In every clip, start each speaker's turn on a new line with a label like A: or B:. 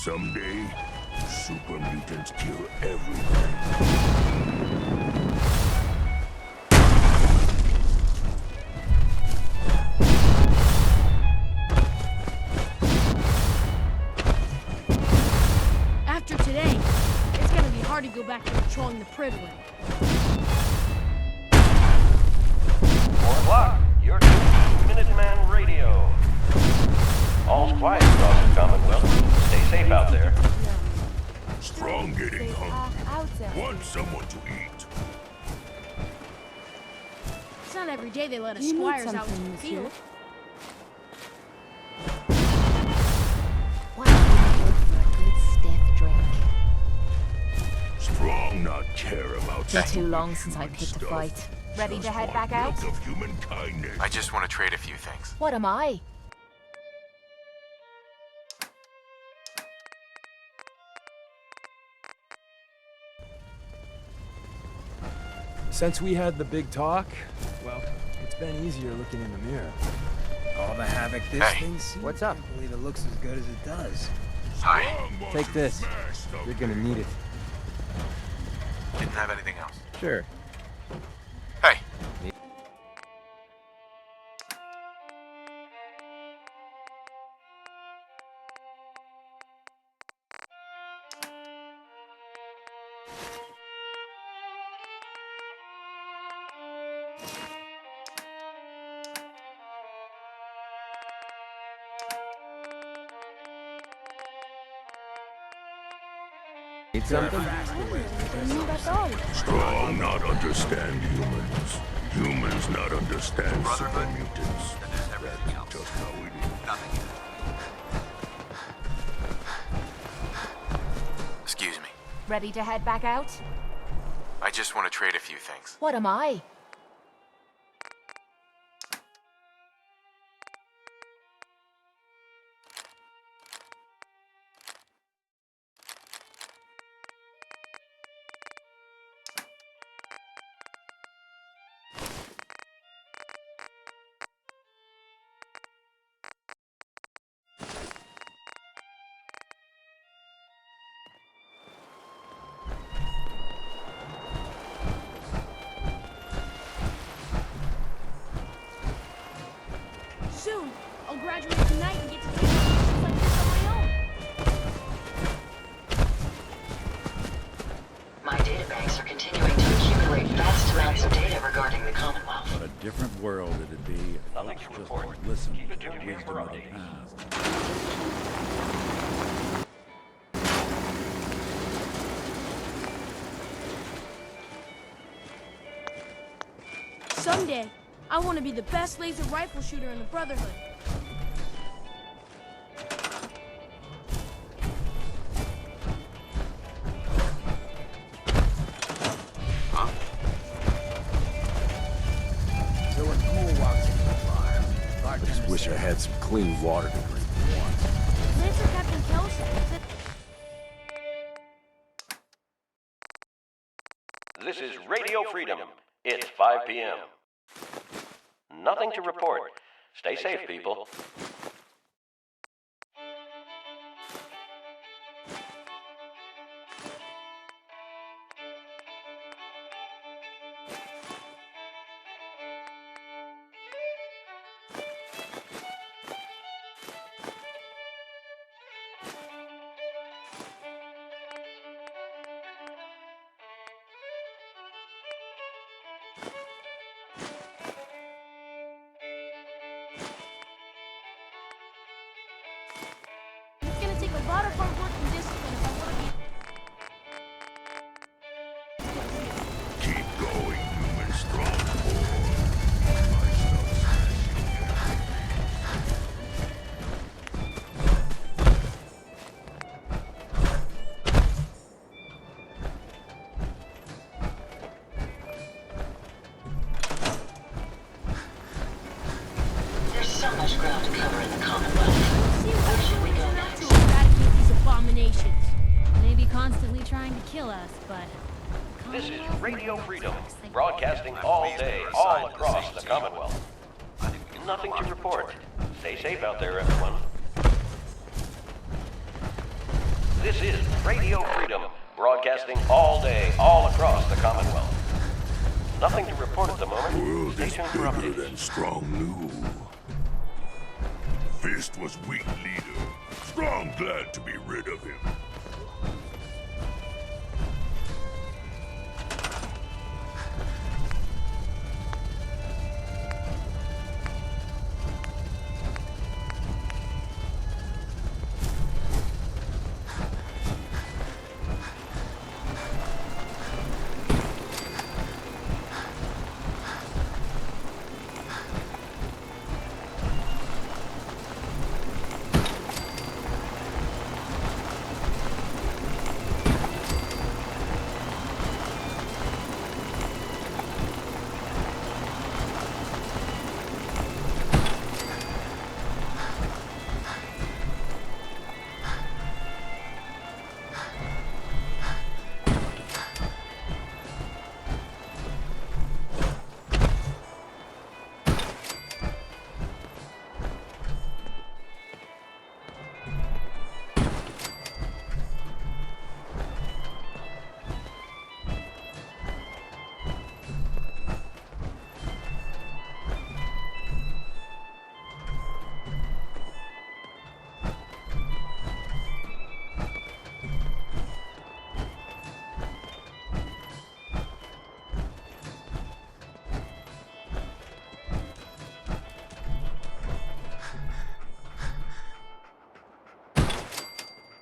A: Someday, super mutants kill everything.
B: After today, it's gonna be hard to go back to patrolling the Privilege.
C: 4 o'clock. You're tuned to Minuteman Radio. All's quiet across the Commonwealth. Stay safe out there.
A: Strong getting hungry. Want someone to eat.
B: It's not every day they let us squires out into the field.
D: Why wouldn't you for a good stiff drink?
A: Strong not care about.
D: It's been too long since I picked a fight. Ready to head back out?
A: Of human kindness.
E: I just want to trade a few things.
D: What am I?
F: Since we had the big talk, well, it's been easier looking in the mirror.
G: All the havoc this
E: Hey.
G: thing sees.
F: What's up?
G: I can't believe it looks as good as it does.
E: Hi.
F: Take this. You're gonna need it.
E: Didn't have anything else.
F: Sure.
E: Hey.
F: Need something?
A: Strong not understand humans. Humans not understand super mutants.
E: Then there's everything else.
A: Just how it is.
E: Nothing. Excuse me.
D: Ready to head back out?
E: I just want to trade a few things.
D: What am I?
B: Soon, I'll graduate tonight and get to do things like this on my own.
H: My databanks are continuing to accumulate vast amounts of data regarding the Commonwealth.
I: What a different world it'd be if
C: Nothing
I: folks
C: to
I: just
C: report.
I: listened
C: Keep it
I: to the
C: tuned here
I: wisdom
C: for
I: of the
C: updates.
I: past.
B: Someday, I want to be the best laser rifle shooter in the Brotherhood.
G: So when Cool walks into the bar,
F: I just wish I had some clean water to drink for once.
B: Lancer Captain Kelsey said
C: This is Radio Freedom. It's 5 p.m. Nothing to report. Stay safe, people.
B: it's gonna take a lot of hard work and discipline if I want to be.
A: Keep going, human strong boy. I start smashing
H: There's so much ground to cover in the Commonwealth.
B: See what
H: Where should we go
B: to
H: next?
B: eradicate these abominations. Maybe constantly trying to kill us, but
C: This is Radio Freedom, broadcasting all day, all across the Commonwealth. Nothing to report. Stay safe out there, everyone. This is Radio Freedom, broadcasting all day, all across the Commonwealth. Nothing to report at the moment.
A: The world
C: Stay
A: is
C: tuned for
A: bigger
C: updates.
A: than Strong knew. Fist was weak leader. Strong glad to be rid of him.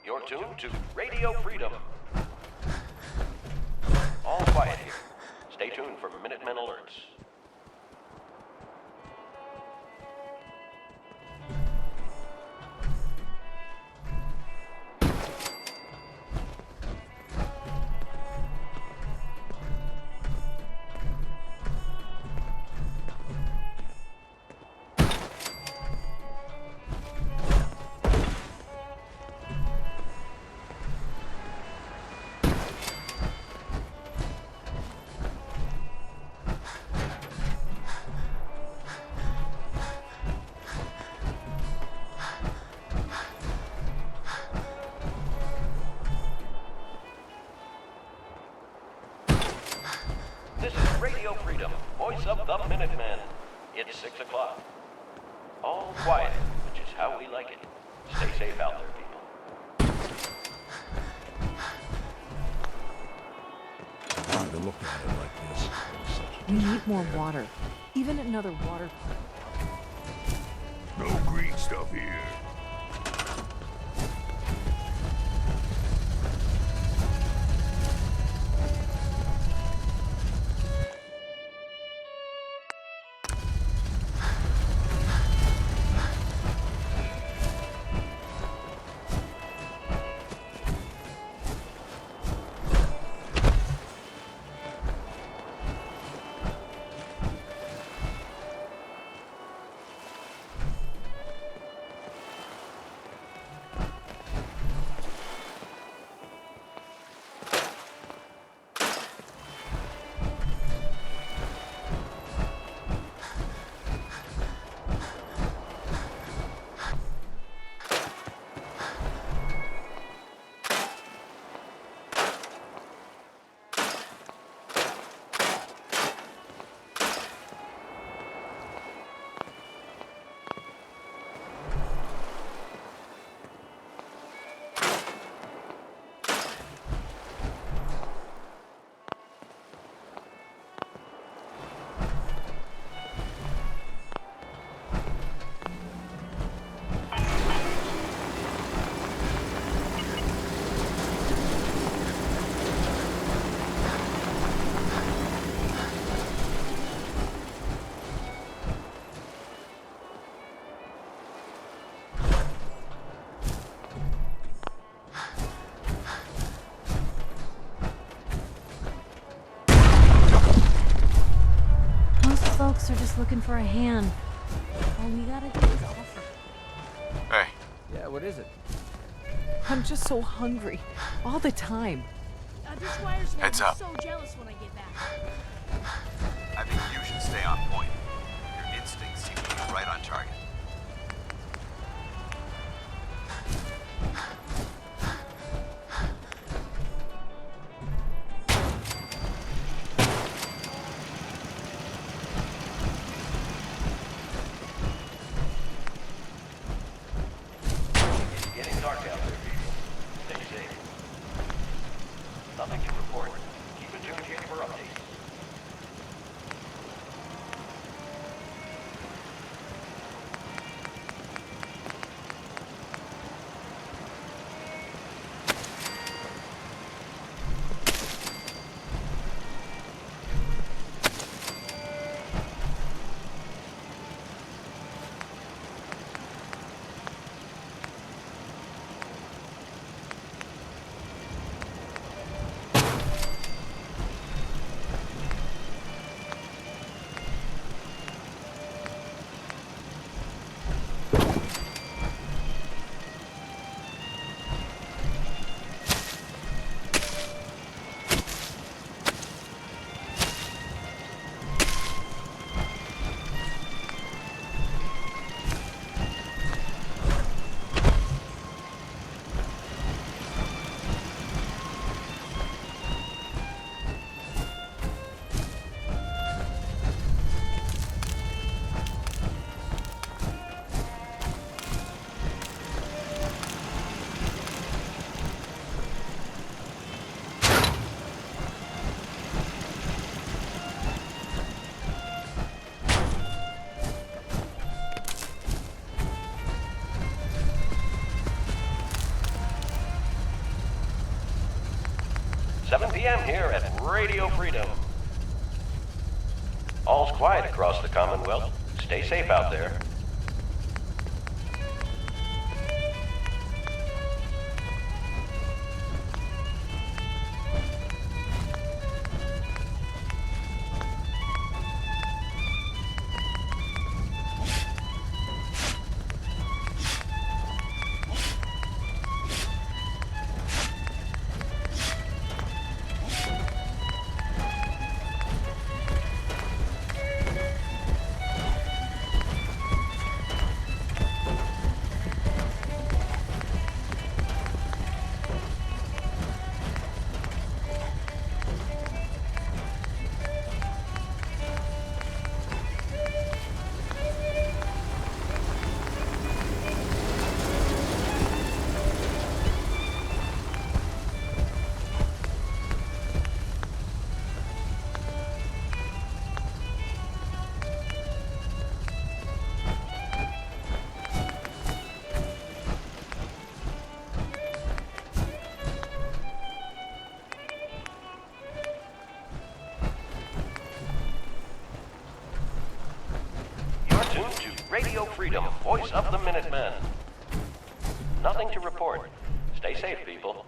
C: You're tuned to Radio Freedom. All quiet here. Stay tuned for Minutemen alerts. This is Radio Freedom, voice of the Minutemen. It's 6 o'clock. All quiet, which is how we like it. Stay safe out there, people.
I: Hard to look at it like this.
D: We need more water. Even another water.
A: No green stuff here.
B: Folks are just looking for a hand. All we gotta do is offer.
E: Hey,
F: Yeah, what is it?
D: I'm just so hungry. All the time.
B: This wires
E: Heads up.
B: so jealous when I get back.
J: I think you should stay on point. Your instincts seem to be right on target.
C: PM here at Radio Freedom. All's quiet across the Commonwealth. Stay safe out there. Radio Freedom, voice of the Minutemen. Nothing to report. Stay safe, people.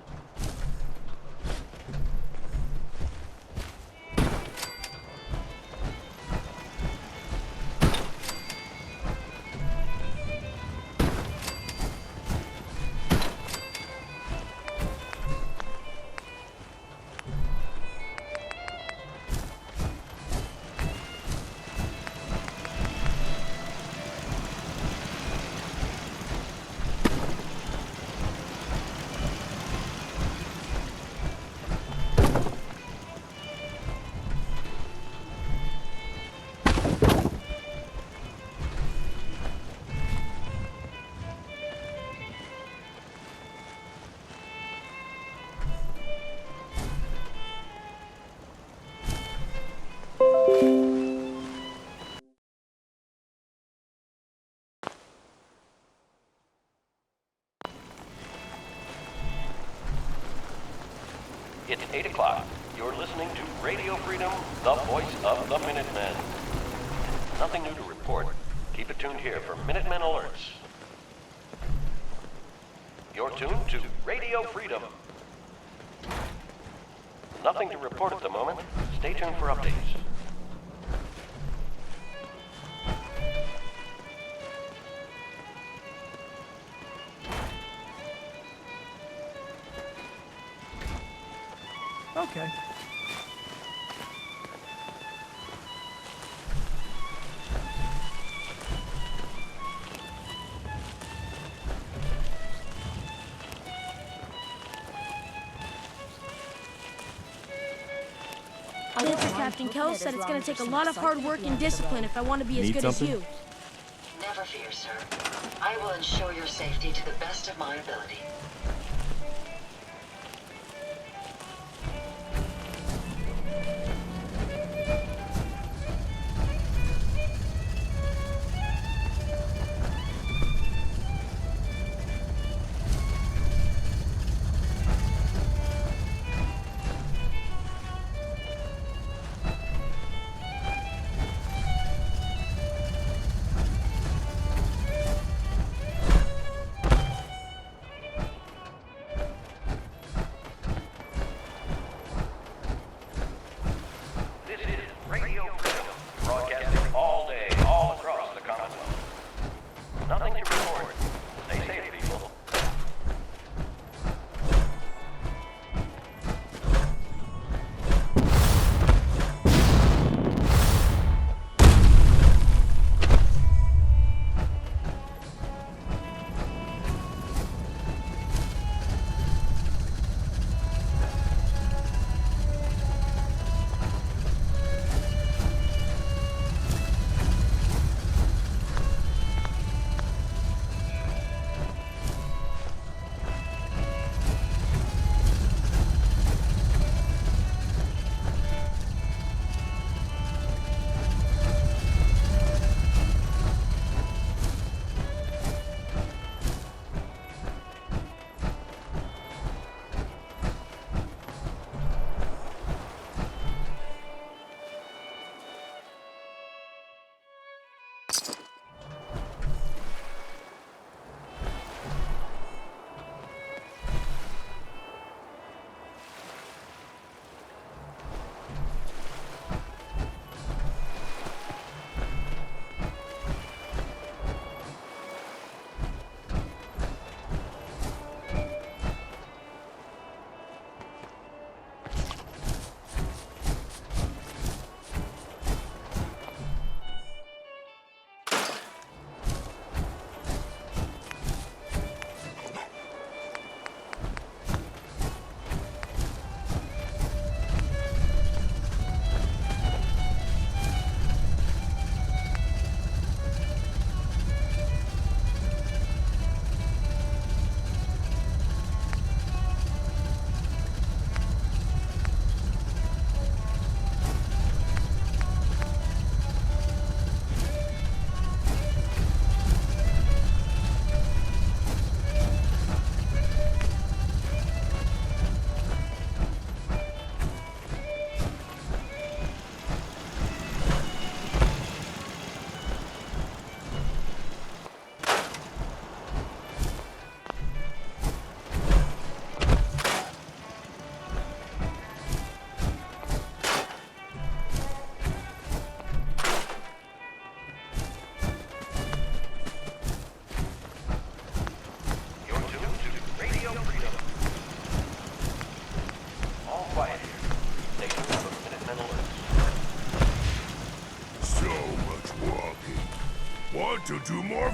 C: It's 8 o'clock. You're listening to Radio Freedom, the voice of the Minutemen. Nothing new to report. Keep it tuned here for Minutemen alerts. You're tuned to Radio Freedom. Nothing to report at the moment. Stay tuned for updates.
F: Okay.
B: Captain Kell said it's going to take a lot of hard work and discipline if I want to be as good as you.
H: Never fear, sir. I will ensure your safety to the best of my ability.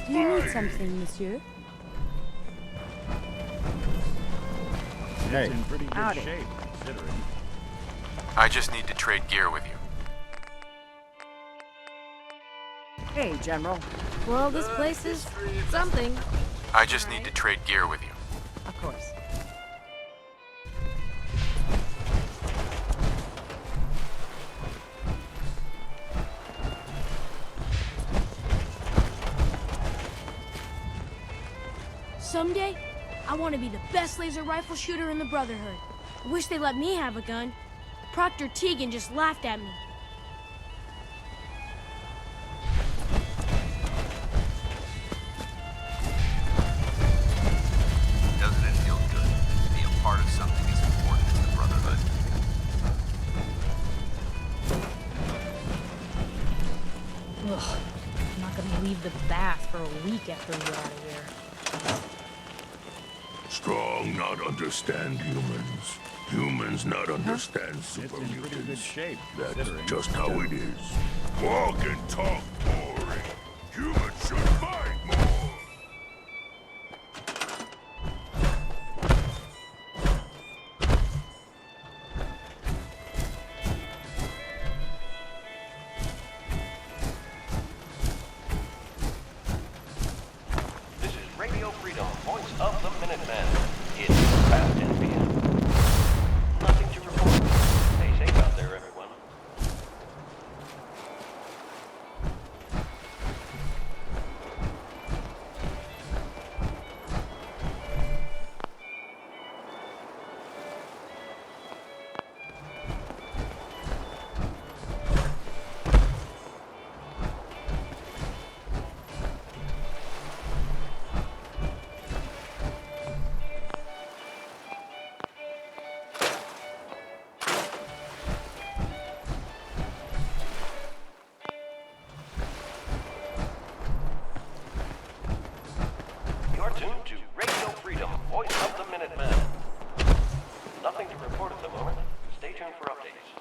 B: Do you need something, monsieur?
G: Hey.
I: It's in pretty good
D: Howdy.
I: shape, considering.
E: I just need to trade gear with you.
D: Hey, General.
B: Well, this place is something.
E: I just need to trade gear with you.
D: Of course.
B: Someday, I want to be the best laser rifle shooter in the Brotherhood. I wish they let me have a gun. Proctor Teagan just laughed at me.
J: Doesn't it feel good to be a part of something as important as the Brotherhood?
B: Ugh, I'm not gonna leave the bath for a week after we get out of here.
A: Strong not understand humans. Humans not understand super
I: It's in pretty good
A: mutants.
I: shape,
A: That's
I: considering.
A: just how it is. Walk and talk boring. Humans should fight more.
C: This is Radio Freedom, voice of the Minutemen. It's past 10 p.m. Nothing to report. Stay safe out there, everyone. You're tuned to Radio Freedom, voice of the Minutemen. Nothing to report at the moment. Stay tuned for updates.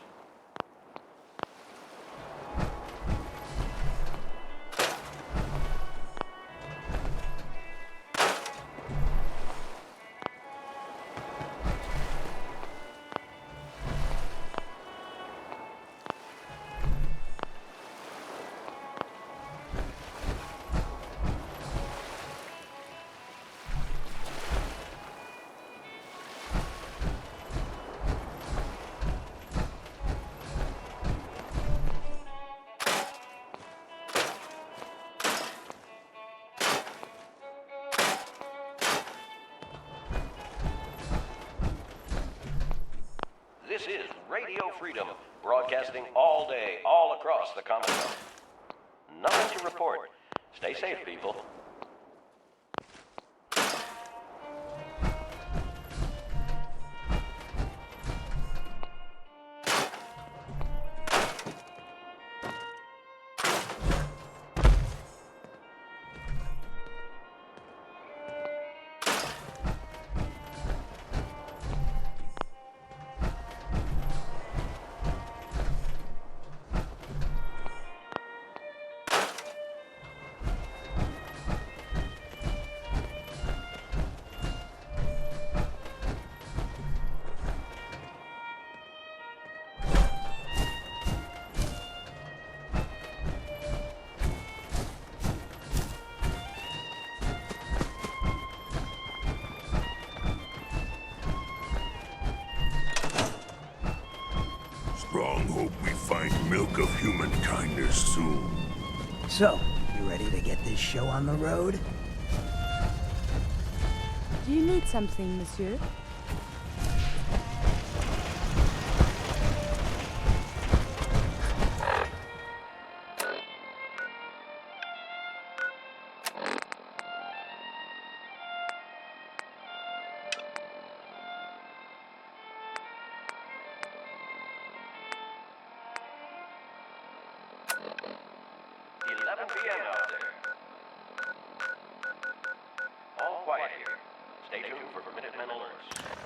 C: This is Radio Freedom, broadcasting all day, all across the Commonwealth. Nothing to report. Stay safe, people.
A: Strong hope we find milk of human kindness soon.
G: So, you ready to get this show on the road?
B: Do you need something, monsieur?
C: PM out there. All quiet here. Stay tuned for Minutemen alerts.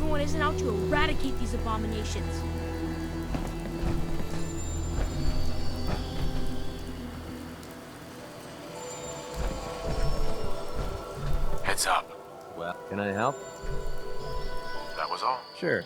B: everyone isn't out to eradicate these abominations.
E: Heads up.
K: Well, can I help?
E: That was all.
K: Sure.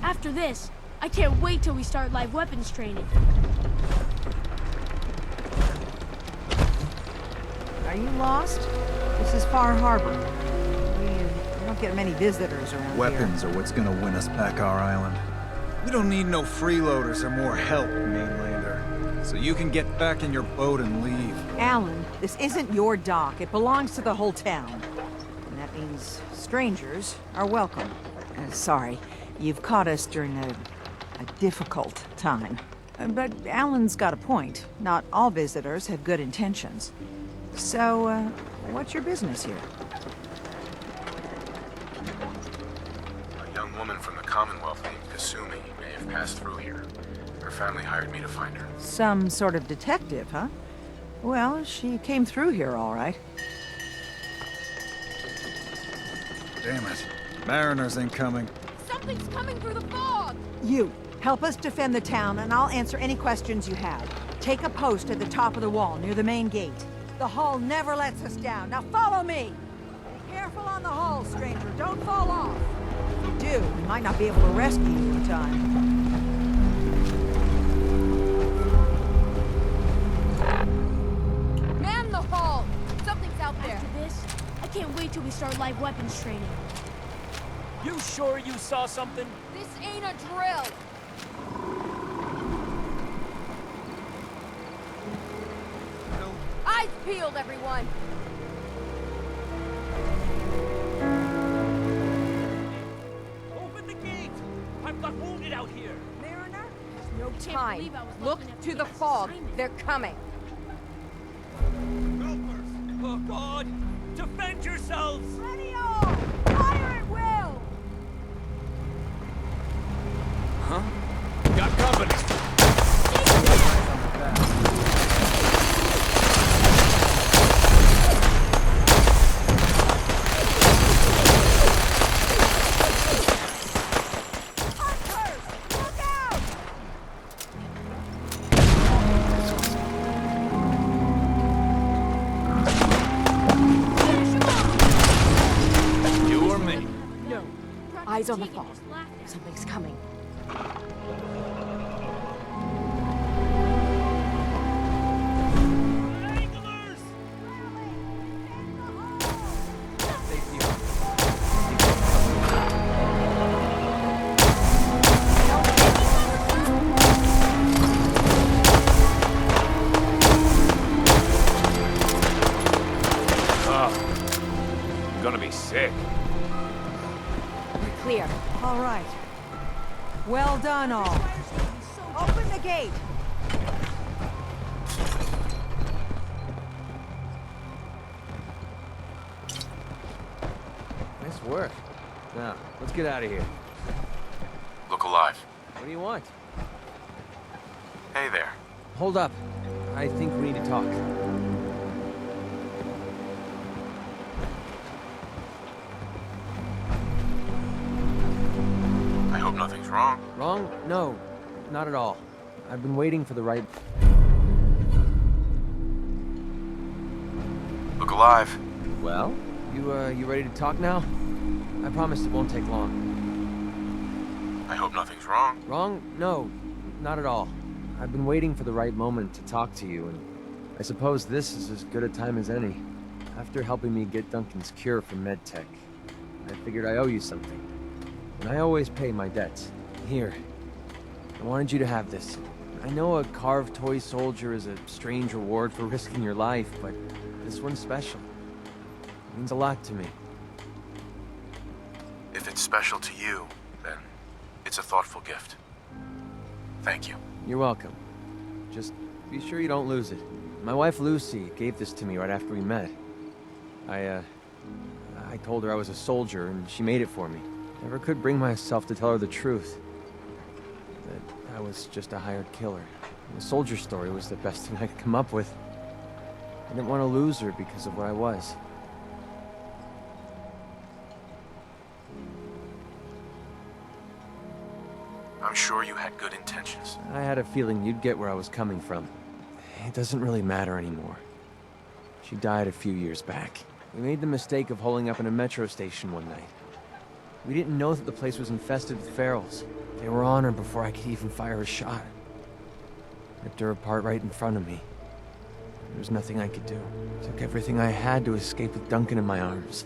B: After this, I can't wait till we start live weapons training.
L: Are you lost? This is FAR-HARBOR. We don't get many visitors around
J: Weapons
L: here.
J: are what's gonna win us back our island. We don't need no freeloaders or more help, mainlander. So you can get back in your boat and leave.
L: Alan, this isn't your dock. It belongs to the whole town. And that means strangers are welcome. Sorry, you've caught us during a difficult time. But Alan's got a point. Not all visitors have good intentions. So, what's your business here?
E: A young woman from the Commonwealth named Kasumi may have passed through here. Her family hired me to find her.
L: Some sort of detective, huh? Well, she came through here all right.
J: Damn it. Mariners ain't coming.
D: Something's coming through the fog!
L: You, help us defend the town, and I'll answer any questions you have. Take a post at the top of the wall, near the main gate. The hull never lets us down. Now follow me! Be careful on the hull, stranger. Don't fall off. If you do, we might not be able to rescue you in time.
D: Man the hull! Something's out there.
B: After this, I can't wait till we start live weapons training.
F: You sure you saw something?
D: This ain't a drill! Eyes peeled, everyone!
F: Open the gate! I've got wounded out here!
D: Mariner, there's no
B: Can't
D: time.
B: believe I was
D: Look
B: lucky enough
D: to
B: get
D: the
B: this
D: fog.
B: assignment.
D: They're coming.
F: Oh God! Defend yourselves!
L: Ready all! Fire at will!
F: Huh? Got company! You or me?
B: No.
D: Eyes on the
B: Tegan
D: fog.
B: just laughed at me.
D: Something's coming. Clear.
L: All right. Well done, all. Open the gate.
K: Nice work. Now, let's get out of here.
E: Look alive.
K: What do you want?
E: Hey there.
K: Hold up. I think we need to talk.
E: I hope nothing's wrong.
K: Wrong? No, not at all. I've been waiting for the right...
E: Look alive.
K: Well? You ready to talk now? I promise it won't take long.
E: I hope nothing's wrong.
K: Wrong? No, not at all. I've been waiting for the right moment to talk to you, and I suppose this is as good a time as any. After helping me get Duncan's cure for MedTech, I figured I owe you something. And I always pay my debts. Here. I wanted you to have this. I know a carved toy soldier is a strange reward for risking your life, but this one's special. It means a lot to me.
E: If it's special to you, then it's a thoughtful gift. Thank you.
K: You're welcome. Just be sure you don't lose it. My wife Lucy gave this to me right after we met. I told her I was a soldier, and she made it for me. Never could bring myself to tell her the truth. That I was just a hired killer. The soldier story was the best thing I could come up with. I didn't want to lose her because of what I was.
E: I'm sure you had good intentions.
K: I had a feeling you'd get where I was coming from. It doesn't really matter anymore. She died a few years back. We made the mistake of holding up in a metro station one night. We didn't know that the place was infested with ferals. They were on her before I could even fire a shot. Ripped her apart right in front of me. There was nothing I could do. Took everything I had to escape with Duncan in my arms.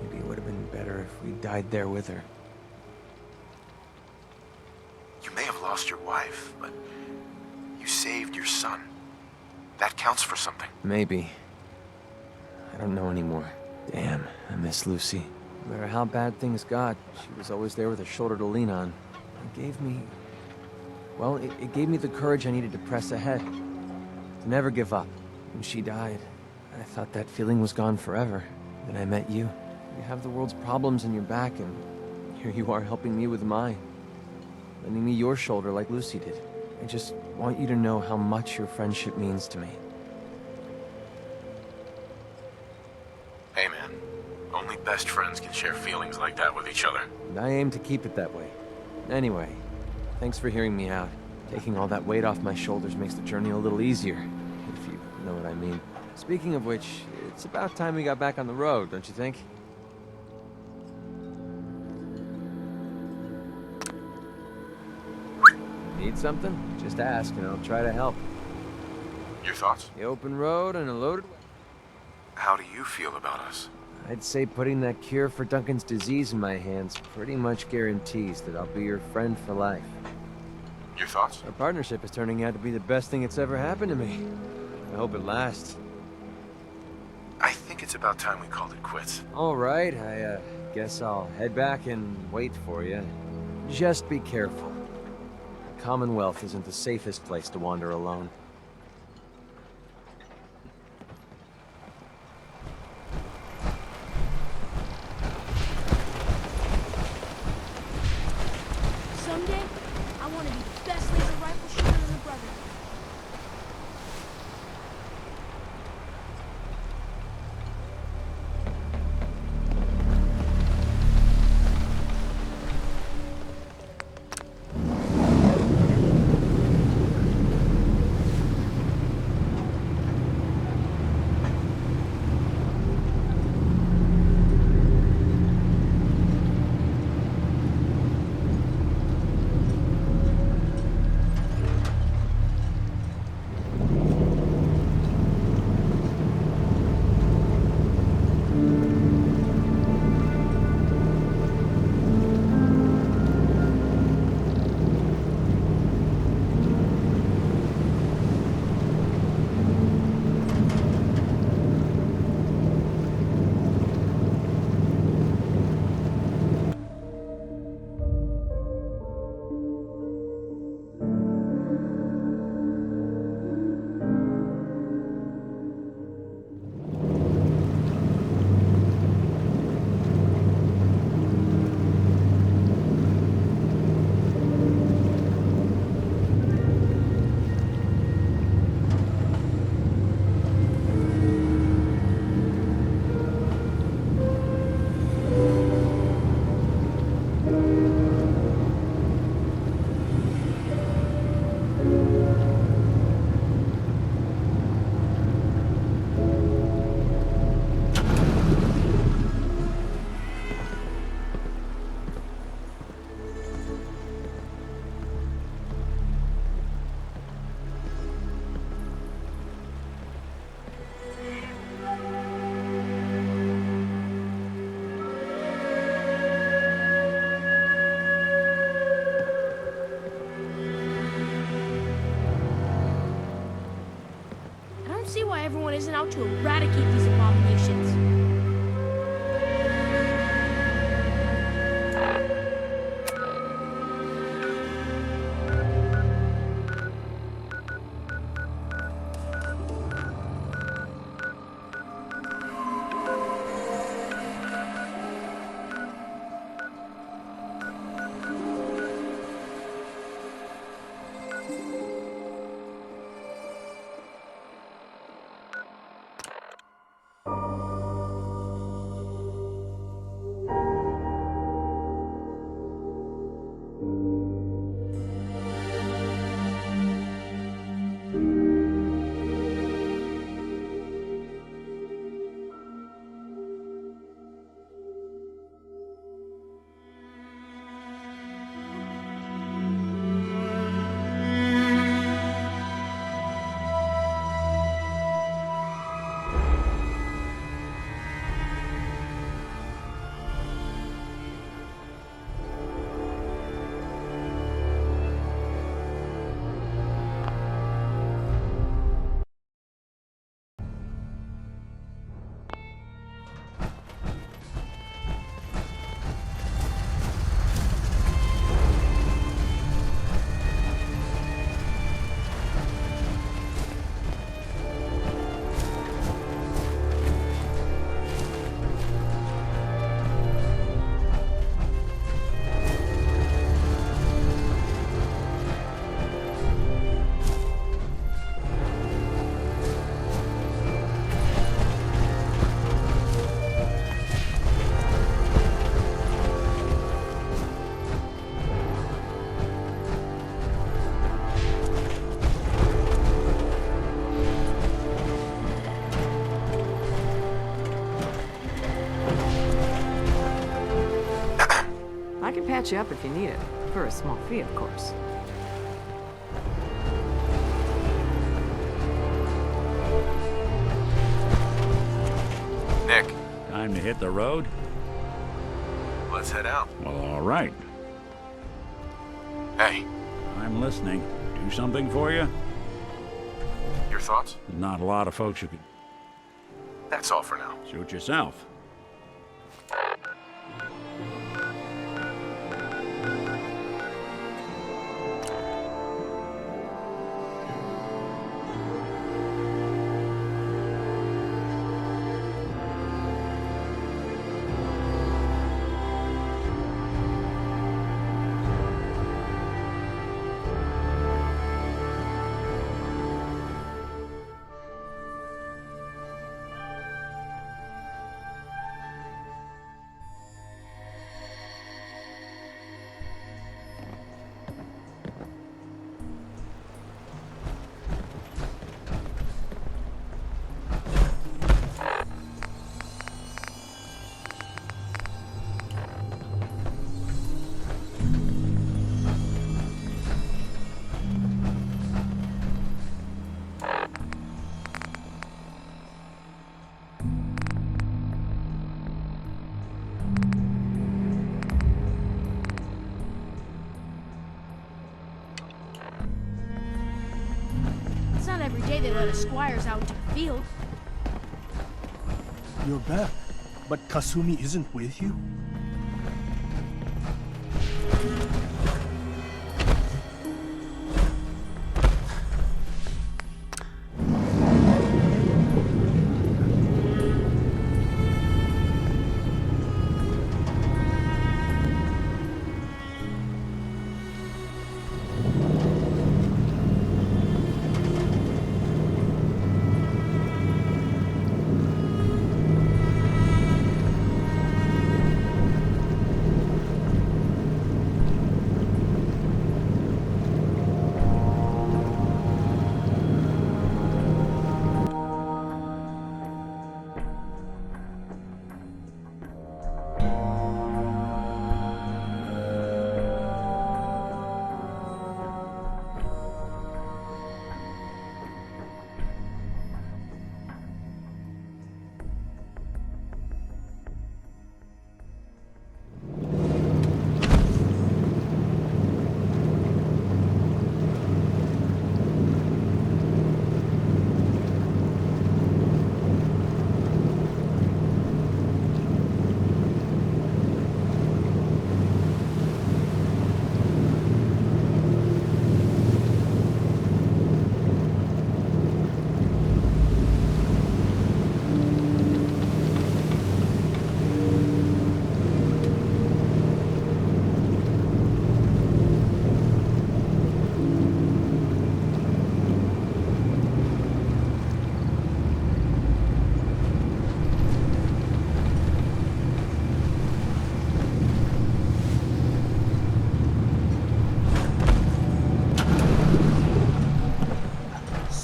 K: Maybe it would have been better if we died there with her.
E: You may have lost your wife, but you saved your son. That counts for something.
K: Maybe. I don't know anymore. Damn, I miss Lucy. No matter how bad things got, she was always there with a shoulder to lean on. It gave me... Well, it gave me the courage I needed to press ahead. To never give up. When she died, I thought that feeling was gone forever. Then I met you. You have the world's problems in your back, and here you are helping me with mine. Lending me your shoulder like Lucy did. I just want you to know how much your friendship means to me.
E: Hey man, only best friends can share feelings like that with each other.
K: And I aim to keep it that way. Anyway, thanks for hearing me out. Taking all that weight off my shoulders makes the journey a little easier, if you know what I mean. Speaking of which, it's about time we got back on the road, don't you think? Need something? Just ask and I'll try to help.
E: Your thoughts?
K: The open road and a loaded...
E: How do you feel about us?
K: I'd say putting that cure for Duncan's disease in my hands pretty much guarantees that I'll be your friend for life.
E: Your thoughts?
K: Our partnership is turning out to be the best thing that's ever happened to me. I hope it lasts.
E: I think it's about time we called it quits.
K: All right, I guess I'll head back and wait for you. Just be careful. The Commonwealth isn't the safest place to wander alone.
B: Someday, I want to be the best laser rifle shooter in the Brotherhood. isn't out to eradicate these abominations.
L: I can patch you up if you need it. For a small fee, of course.
E: Nick,
M: Time to hit the road?
E: let's head out.
M: Well, all right.
E: Hey,
M: I'm listening. Do something for you?
E: your thoughts?
M: Not a lot of folks who could
E: That's all for now.
M: suit yourself.
B: It's not every day they let us squires out into the field.
N: You're back, but Kasumi isn't with you?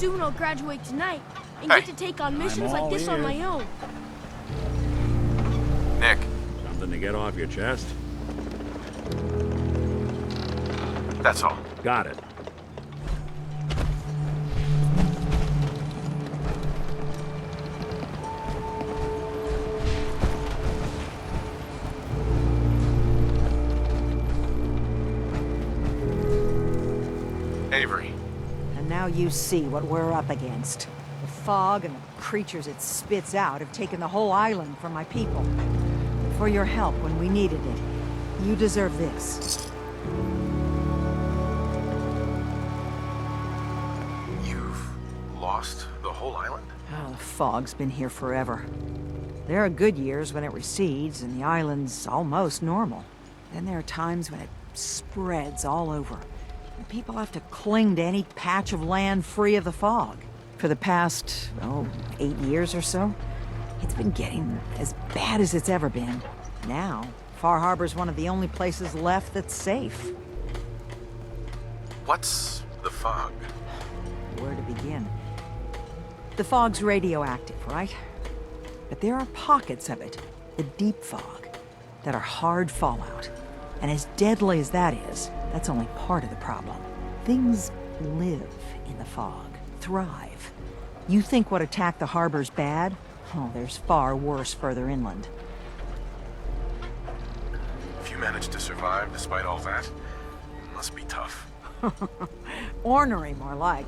B: Soon I'll graduate tonight and
E: Hey.
B: get to take on missions like this on my own.
E: Nick,
M: Something to get off your chest?
E: that's all.
M: Got it.
E: Avery,
L: And now you see what we're up against. The fog and the creatures it spits out have taken the whole island from my people. For your help when we needed it, you deserve this.
E: you've lost the whole island?
L: Oh, the fog's been here forever. There are good years when it recedes and the island's almost normal. Then there are times when it spreads all over. And people have to cling to any patch of land free of the fog. For the past, 8 years or so, it's been getting as bad as it's ever been. Now, ФАР-ХАРБOR's one of the only places left that's safe.
E: What's the fog?
L: Where to begin? The fog's radioactive, right? But there are pockets of it, the deep fog, that are hard fallout. And as deadly as that is, that's only part of the problem. Things live in the fog, thrive. You think what attacked the harbor's bad? Oh, there's far worse further inland.
E: If you managed to survive despite all that, it must be tough.
L: Ornery, more like.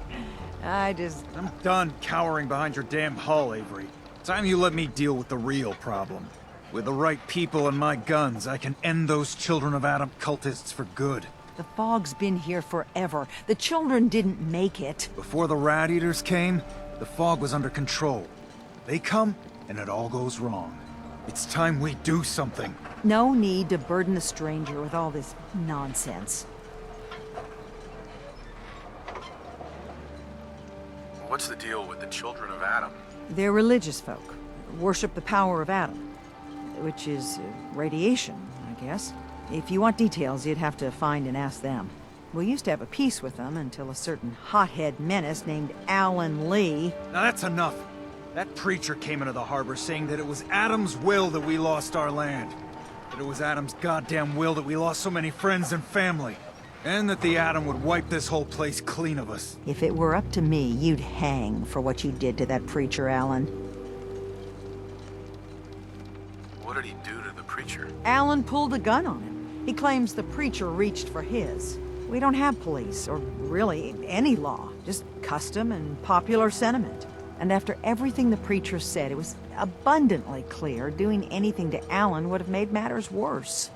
J: I'm done cowering behind your damn hull, Avery. Time you let me deal with the real problem. With the right people and my guns, I can end those Children of Adam cultists for good.
L: The fog's been here forever. The children didn't make it.
J: Before the Rat Eaters came, the fog was under control. They come, and it all goes wrong. It's time we do something.
L: No need to burden the stranger with all this nonsense.
E: What's the deal with the Children of Adam?
L: They're religious folk. Worship the power of Adam. Which is radiation, I guess. If you want details, you'd have to find and ask them. We used to have a peace with them until a certain hothead menace named Alan Lee...
J: Now that's enough. That preacher came into the harbor saying that it was Adam's will that we lost our land. That it was Adam's goddamn will that we lost so many friends and family. And that the Atom would wipe this whole place clean of us.
L: If it were up to me, you'd hang for what you did to that preacher, Alan.
E: What did he do to the preacher?
L: Alan pulled a gun on him. He claims the preacher reached for his. We don't have police, or really any law, just custom and popular sentiment. And after everything the preacher said, it was abundantly clear doing anything to Alan would have made matters worse.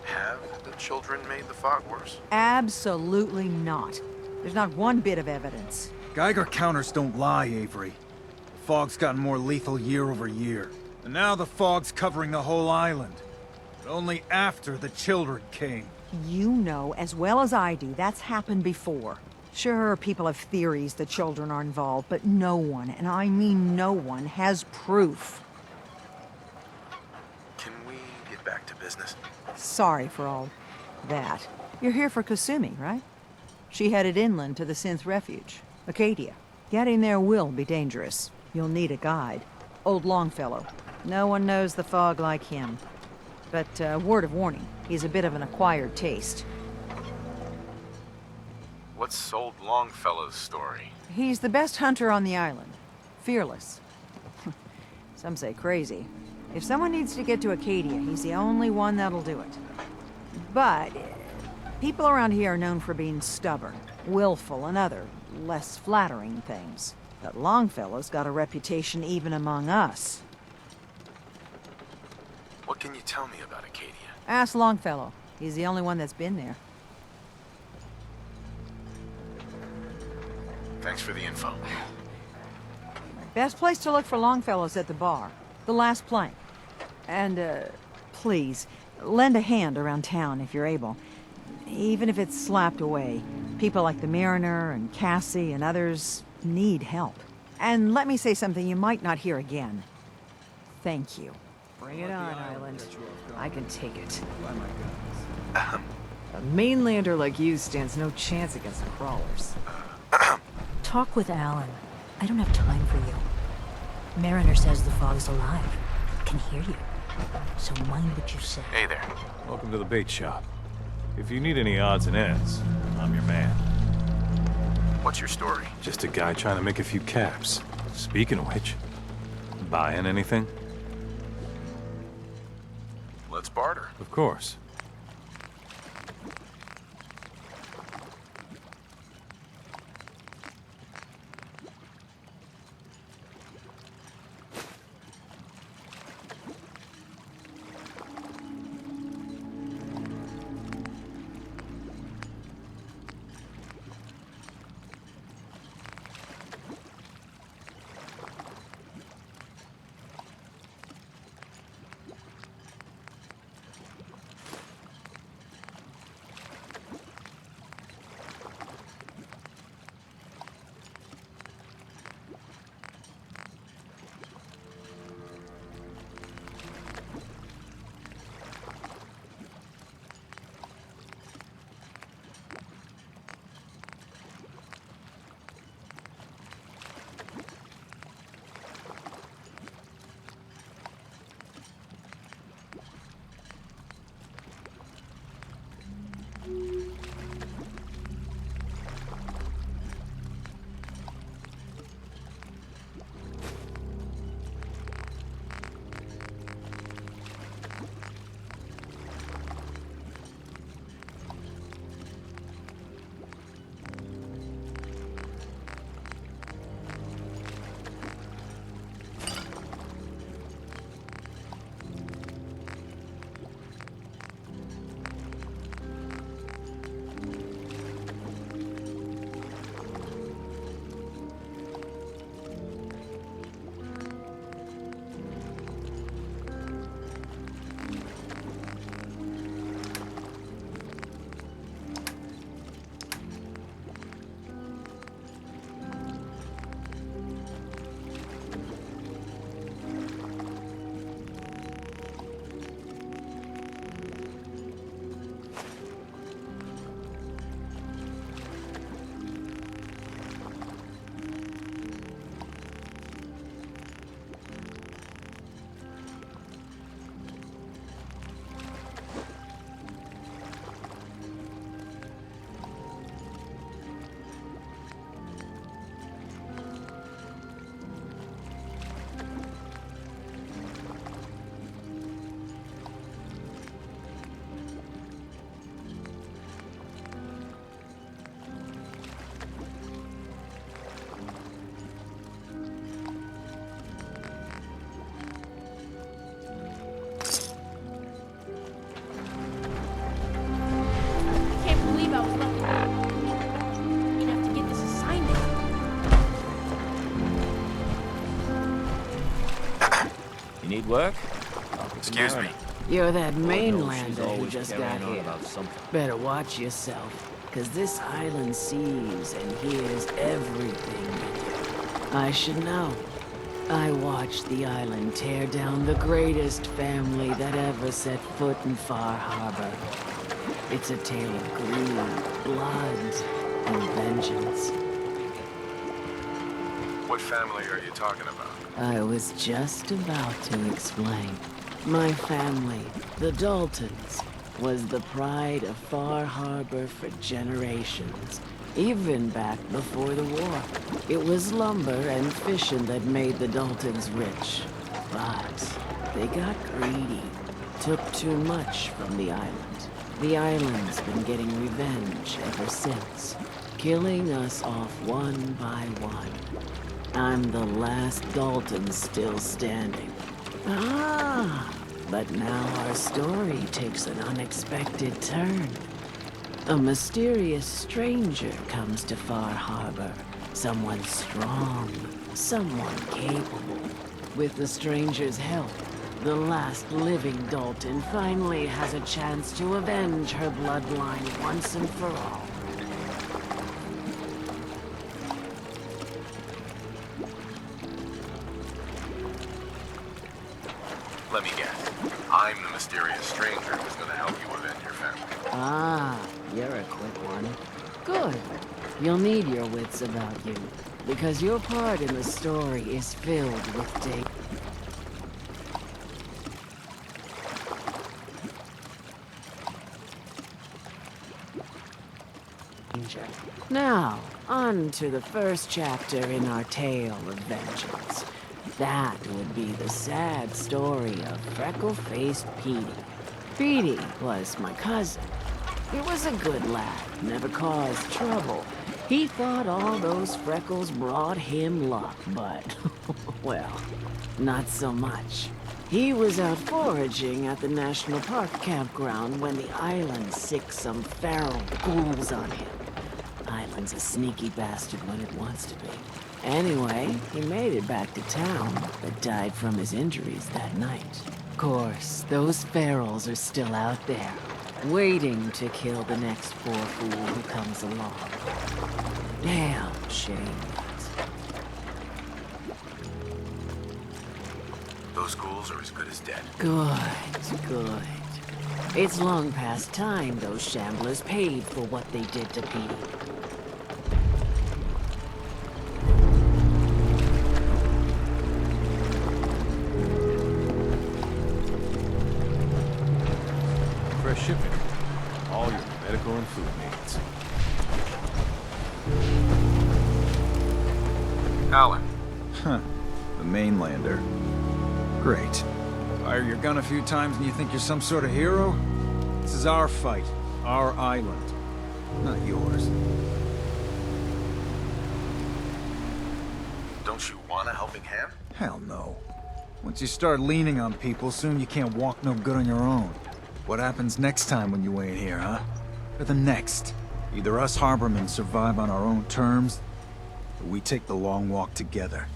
E: Have the children made the fog worse?
L: Absolutely not. There's not one bit of evidence.
J: Geiger counters don't lie, Avery. The fog's gotten more lethal year over year. And now the fog's covering the whole island. But only after the children came.
L: You know as well as I do that's happened before. Sure, people have theories the children are involved, but no one, and I mean no one, has proof.
E: Can we get back to business?
L: Sorry for all that. You're here for Kasumi, right? She headed inland to the Synth Refuge, Acadia. Getting there will be dangerous. You'll need a guide. Old Longfellow. No one knows the fog like him. But, word of warning, he's a bit of an acquired taste.
E: What's old Longfellow's story?
L: He's the best hunter on the island. Fearless. Some say crazy. If someone needs to get to Acadia, he's the only one that'll do it. But people around here are known for being stubborn, willful, and other, less flattering things. But Longfellow's got a reputation even among us.
E: What can you tell me about Acadia?
L: Ask Longfellow. He's the only one that's been there.
E: Thanks for the info.
L: Best place to look for Longfellow's at the bar. The last plank. And, please, lend a hand around town if you're able. Even if it's slapped away. People like the Mariner and Cassie and others need help. And let me say something you might not hear again. Thank you. Bring it on, Island. I can take it. A mainlander like you stands no chance against the crawlers.
O: talk with Alan. I don't have time for you. Mariner says the fog's alive. Can hear you. So mind what you say.
E: Hey there.
P: Welcome to the bait shop. If you need any odds and ends, I'm your man.
E: What's your story?
P: Just a guy trying to make a few caps. Speaking of which, buying anything?
E: Let's barter.
P: Of course.
K: Need work?
E: Excuse me.
Q: You're that mainlander who just got here. Better watch yourself, cause this island sees and hears everything. I should know. I watched the island tear down the greatest family that ever set foot in Far-Harbor. It's a tale of greed, blood, and vengeance.
E: What family are you talking about?
Q: I was just about to explain. My family, the Daltons, was the pride of Far-Harbor for generations, even back before the war. It was lumber and fishing that made the Daltons rich. But they got greedy, took too much from the island. The island's been getting revenge ever since, killing us off one by one. I'm the last Dalton still standing. Ah, but now our story takes an unexpected turn. A mysterious stranger comes to Far-Harbor. Someone strong, someone capable. With the stranger's help, the last living Dalton finally has a chance to avenge her bloodline once and for all.
E: Let me guess. I'm the mysterious stranger who's gonna help you avenge your family.
Q: Ah, you're a quick one. Good. You'll need your wits about you, because your part in the story is filled with danger. Now, on to the first chapter in our tale of vengeance. That would be the sad story of freckle-faced Petey. Petey was my cousin. He was a good lad, never caused trouble. He thought all those freckles brought him luck, but, well, not so much. He was out foraging at the National Park campground when the island sicked some feral ghouls on him. Island's a sneaky bastard when it wants to be. Anyway, he made it back to town, but died from his injuries that night. Of course, those ferals are still out there, waiting to kill the next poor fool who comes along. Damn shame.
E: Those ghouls are as good as dead.
Q: Good, good. It's long past time those shamblers paid for what they did to Petey.
P: Fresh shipping. All your medical and food needs.
J: Alan. Huh. The mainlander. Great. Fire your gun a few times and you think you're some sort of hero? This is our fight. Our island. Not yours.
E: Don't you want a helping hand?
J: Hell no. Once you start leaning on people, soon you can't walk no good on your own. What happens next time when you ain't here, huh? Or the next? Either us harbormen survive on our own terms, or we take the long walk together.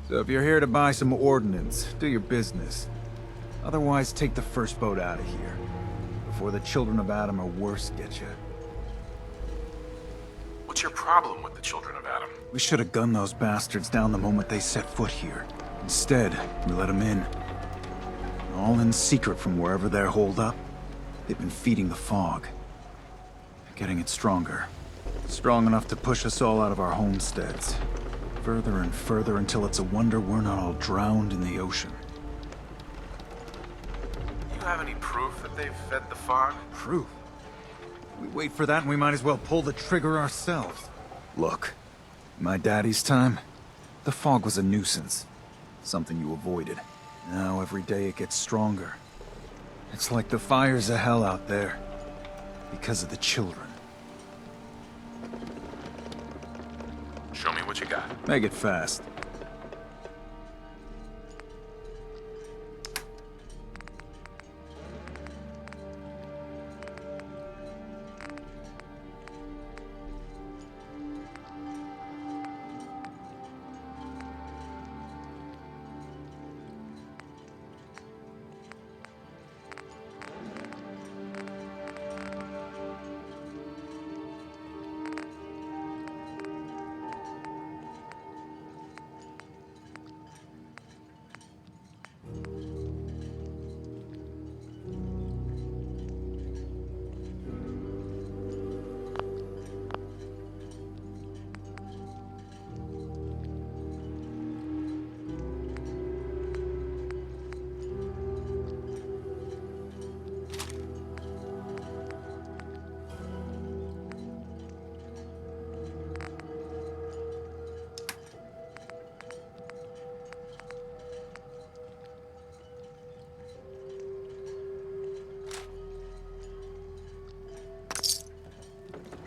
J: So if you're here to buy some ordnance, do your business. Otherwise, take the first boat out of here, before the children of Adam or worse get you.
E: What's your problem with the children of Adam?
J: We should have gunned those bastards down the moment they set foot here. Instead, we let them in. All in secret from wherever they're holed up. They've been feeding the fog. They're getting it stronger. Strong enough to push us all out of our homesteads. Further and further until it's a wonder we're not all drowned in the ocean.
E: Do you have any proof that they've fed the fog?
J: Proof? We wait for that and we might as well pull the trigger ourselves. Look, in my daddy's time, the fog was a nuisance. Something you avoided. Now every day it gets stronger. It's like the fires of hell out there. Because of the children.
E: Show me what you got.
J: Make it fast.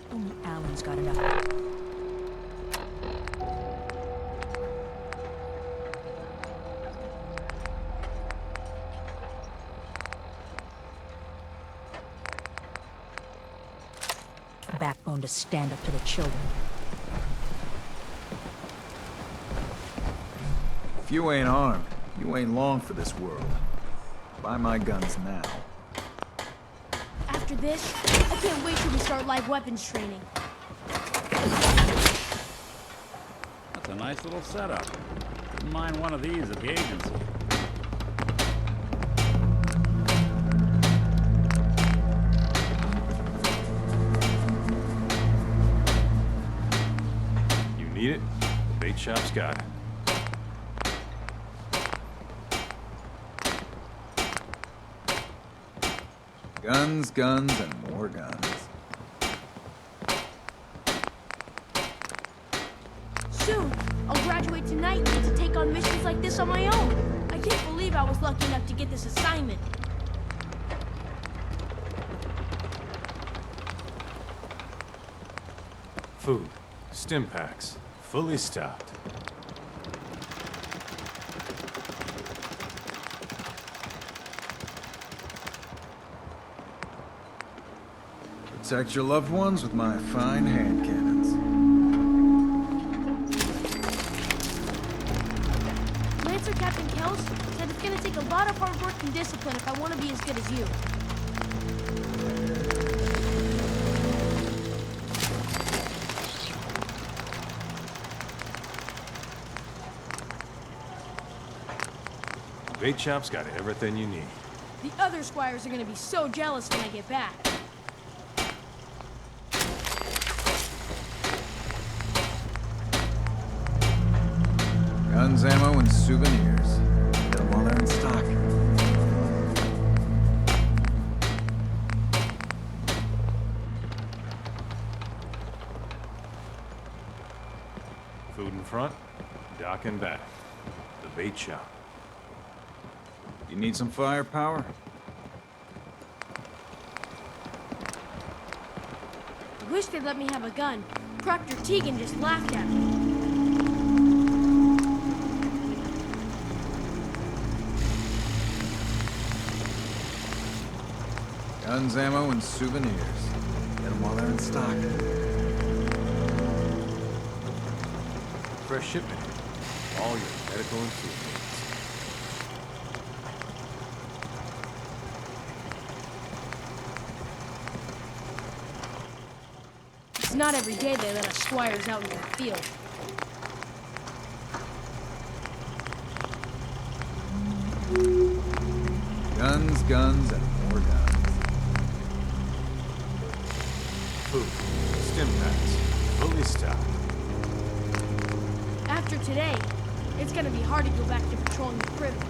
O: Only Alan's got enough. Backbone to stand up to the children.
J: If you ain't armed, you ain't long for this world. Buy my guns now.
B: After this, I can't wait till we start live weapons training.
M: That's a nice little setup. Wouldn't mind one of these at the agency.
P: shop's got it.
J: Guns, guns, and more guns.
B: Soon, I'll graduate tonight and get to take on missions like this on my own. I can't believe I was lucky enough to get this assignment.
P: Food, stim packs, fully stocked.
J: Protect your loved ones with my fine hand cannons.
B: Lancer Captain Kells said it's gonna take a lot of hard work and discipline if I want to be as good as you.
P: Bait shop's got everything you need.
B: The other squires are gonna be so jealous when I get back.
J: Guns, ammo, and souvenirs. Get them while they're in stock.
P: Food in front, dock in back. The bait shop.
J: You need some firepower?
B: I wish they'd let me have a gun. Proctor Tegan just laughed at me.
J: Guns, ammo, and souvenirs. Get them while they're in stock.
P: Fresh shipment. All your medical and food needs.
B: It's not every day they let us squires out into the field.
J: Guns, guns, and more guns.
P: Food, stim packs, fully stocked.
B: After today, it's gonna be hard to go back to patrolling the prison.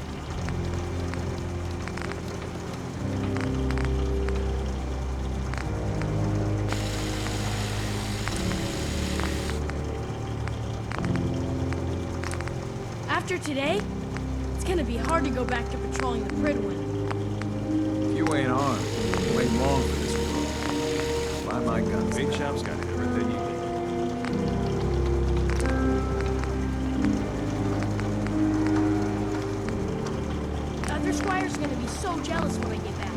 B: After today, it's gonna be hard to go back to patrolling the Pridwin.
J: If you ain't armed, you ain't long for this world. Buy my guns.
P: Bait shop's got everything you need.
B: The other squires are gonna be so jealous when I get back.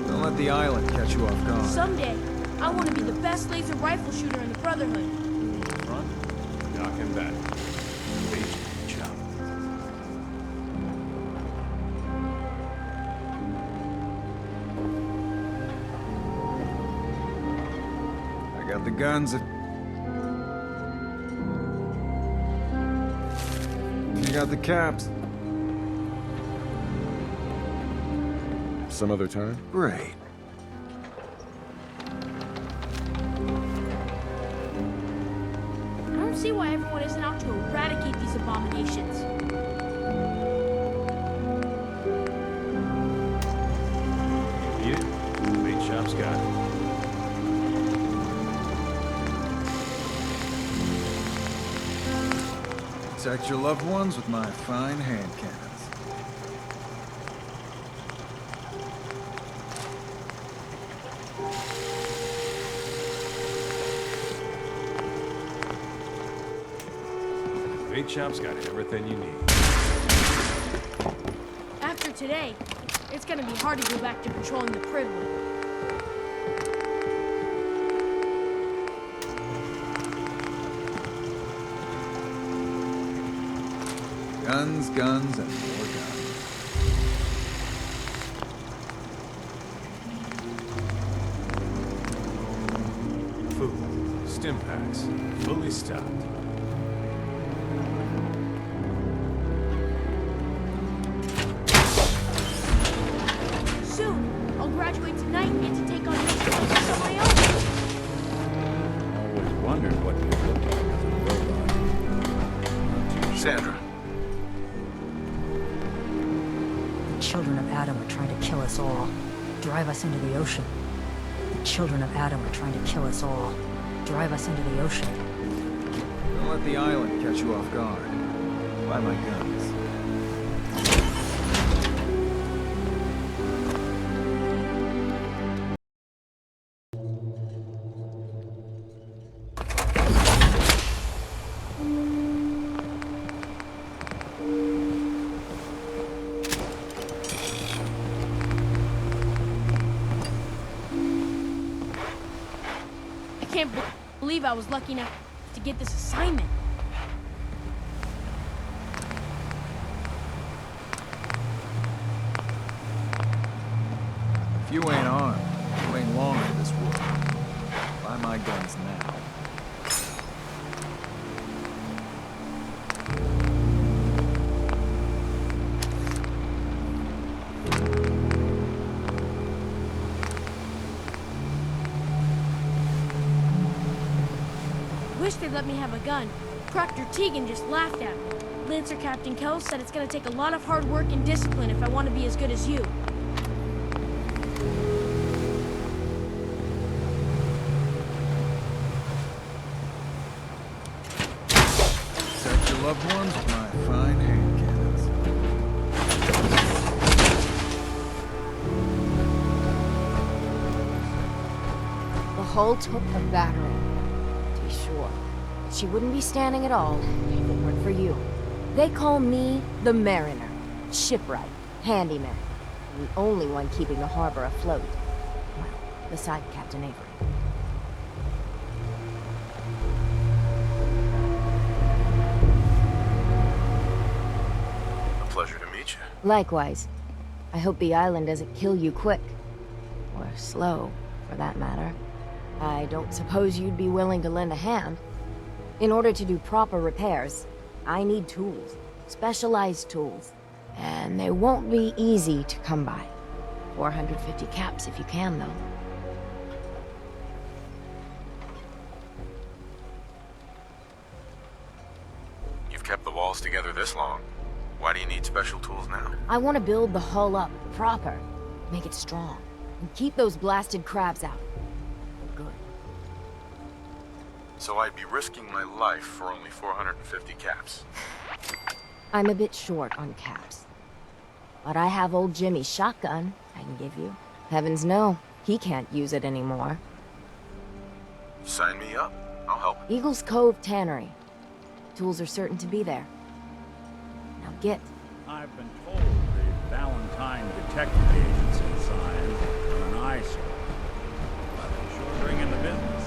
J: Don't let the island catch you off guard.
B: Someday, I want to be the best laser rifle shooter in the Brotherhood.
P: Front, dock and back. Bait shop.
J: I got the guns that... You got the caps.
E: Some other time?
J: Great.
B: I don't see why everyone isn't out to eradicate these abominations.
P: Need it? Bait shop's got it.
J: Protect your loved ones with my fine hand cannons.
P: Bait shop's got everything you need.
B: After today, it's gonna be hard to go back to patrolling the Pridwin.
J: Guns, guns, and more guns.
P: Food, stim packs, fully stocked.
M: always wondered what you looked like as a robot.
E: Sandra.
O: The children of Adam are trying to kill us all. Drive us into the ocean. The children of Adam are trying to kill us all. Drive us into the ocean.
J: Don't let the island catch you off guard. Buy my guns.
B: I can't believe I was lucky enough to get this assignment.
J: If you ain't armed, you ain't long for this war. Buy my guns now.
B: Wish they'd let me have a gun. Proctor Tegan just laughed at me. Lancer Captain Kells said it's gonna take a lot of hard work and discipline if I want to be as good as you.
J: Protect your loved ones with my fine hand cannons.
D: The hull took a battering, to be sure. She wouldn't be standing at all if it weren't for you. They call me the Mariner, shipwright, handyman, the only one keeping the harbor afloat. Well, beside Captain Avery.
E: A pleasure to meet you.
D: Likewise. I hope the island doesn't kill you quick. Or slow, for that matter. I don't suppose you'd be willing to lend a hand. In order to do proper repairs, I need tools. Specialized tools. And they won't be easy to come by. 450 caps if you can, though.
E: You've kept the walls together this long. Why do you need special tools now?
D: I want to build the hull up, proper. Make it strong. And keep those blasted crabs out. Good.
E: So I'd be risking my life for only 450 caps.
D: I'm a bit short on caps. But I have old Jimmy's shotgun I can give you. Heavens no, he can't use it anymore.
E: Sign me up. I'll help.
D: Eagles Cove Tannery. Tools are certain to be there. Now get.
M: I've been told the Valentine Detective Agency signed an eyesore. But they sure bring in the business.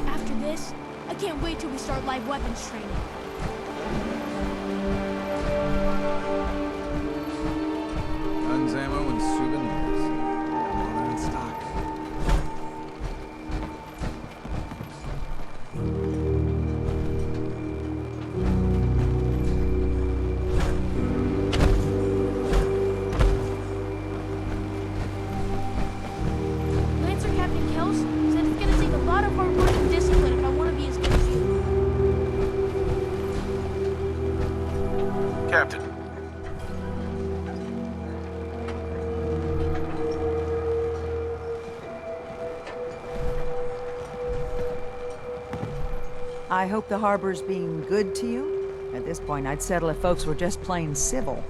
B: After this, I can't wait till we start live weapons training.
J: Guns, ammo, and souvenirs. All in stock.
B: Lancer Captain Kells said it's gonna take a lot of hard work and discipline if I want to be as good as you.
E: Captain.
L: I hope the harbor's being good to you. At this point, I'd settle if folks were just plain civil.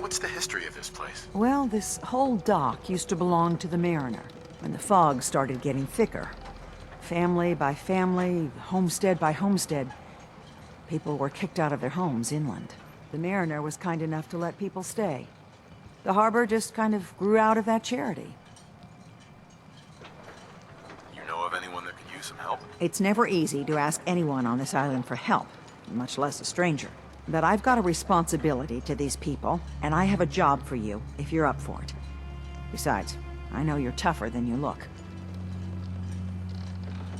E: What's the history of this place?
L: Well, this whole dock used to belong to the Mariner, when the fog started getting thicker. Family by family, homestead by homestead, people were kicked out of their homes inland. The Mariner was kind enough to let people stay. The harbor just kind of grew out of that charity.
E: You know of anyone that could use some help?
L: It's never easy to ask anyone on this island for help, much less a stranger. But I've got a responsibility to these people, and I have a job for you if you're up for it. Besides, I know you're tougher than you look.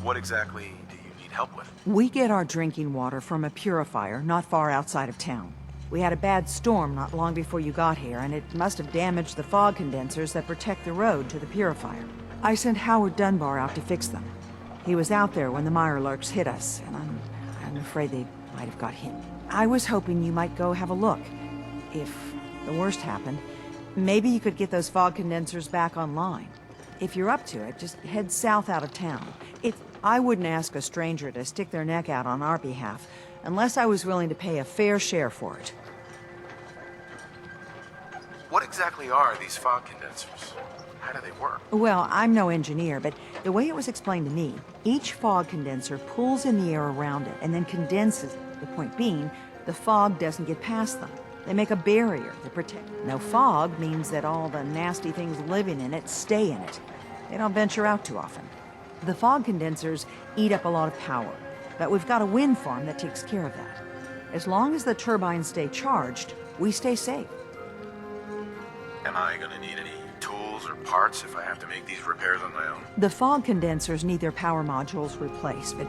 E: What exactly do you need help with?
L: We get our drinking water from a purifier not far outside of town. We had a bad storm not long before you got here, and it must have damaged the fog condensers that protect the road to the purifier. I sent Howard Dunbar out to fix them. He was out there when the Mirelurks hit us, and I'm afraid they might have got him. I was hoping you might go have a look. If the worst happened, maybe you could get those fog condensers back online. If you're up to it, just head south out of town. I wouldn't ask a stranger to stick their neck out on our behalf, unless I was willing to pay a fair share for it.
E: What exactly are these fog condensers? How do they work?
L: Well, I'm no engineer, but the way it was explained to me, each fog condenser pulls in the air around it and then condenses it. The point being, the fog doesn't get past them. They make a barrier that protects. No fog means that all the nasty things living in it stay in it. They don't venture out too often. The fog condensers eat up a lot of power, but we've got a wind farm that takes care of that. As long as the turbines stay charged, we stay safe.
E: Am I gonna need any tools or parts if I have to make these repairs on my own?
L: The fog condensers need their power modules replaced, but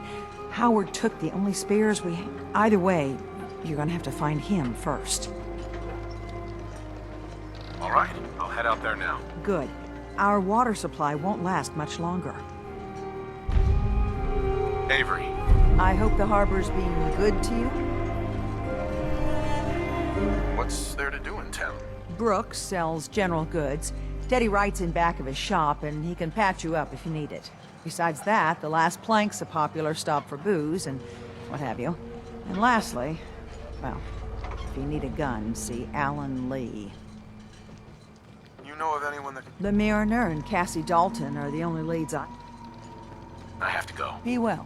L: Howard took the only spares we had. Either way, you're gonna have to find him first.
E: All right, I'll head out there now.
L: Good. Our water supply won't last much longer.
E: Avery.
L: I hope the harbor's being good to you.
E: What's there to do in town?
L: Brooks sells general goods. Teddy Wright's in back of his shop, and he can patch you up if you need it. Besides that, the Last Plank's a popular stop for booze and what have you. And lastly, well, if you need a gun, see Alan Lee.
E: You know of anyone that...
L: The Mariner and Cassie Dalton are the only leads I
E: have to go.
L: Be well.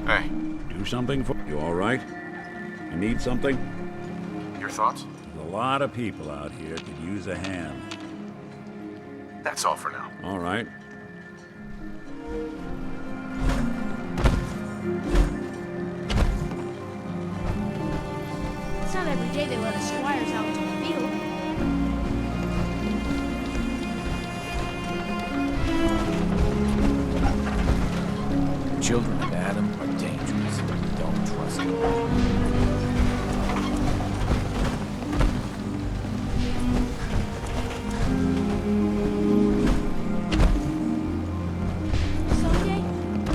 E: Hey.
M: Do something for you, all right? You need something?
E: Your thoughts?
M: There's a lot of people out here could use a hand.
E: That's all for now.
M: All right.
B: It's not every day they let us squires out into the field.
K: The children of Adam are dangerous. Don't trust them.
B: Someday,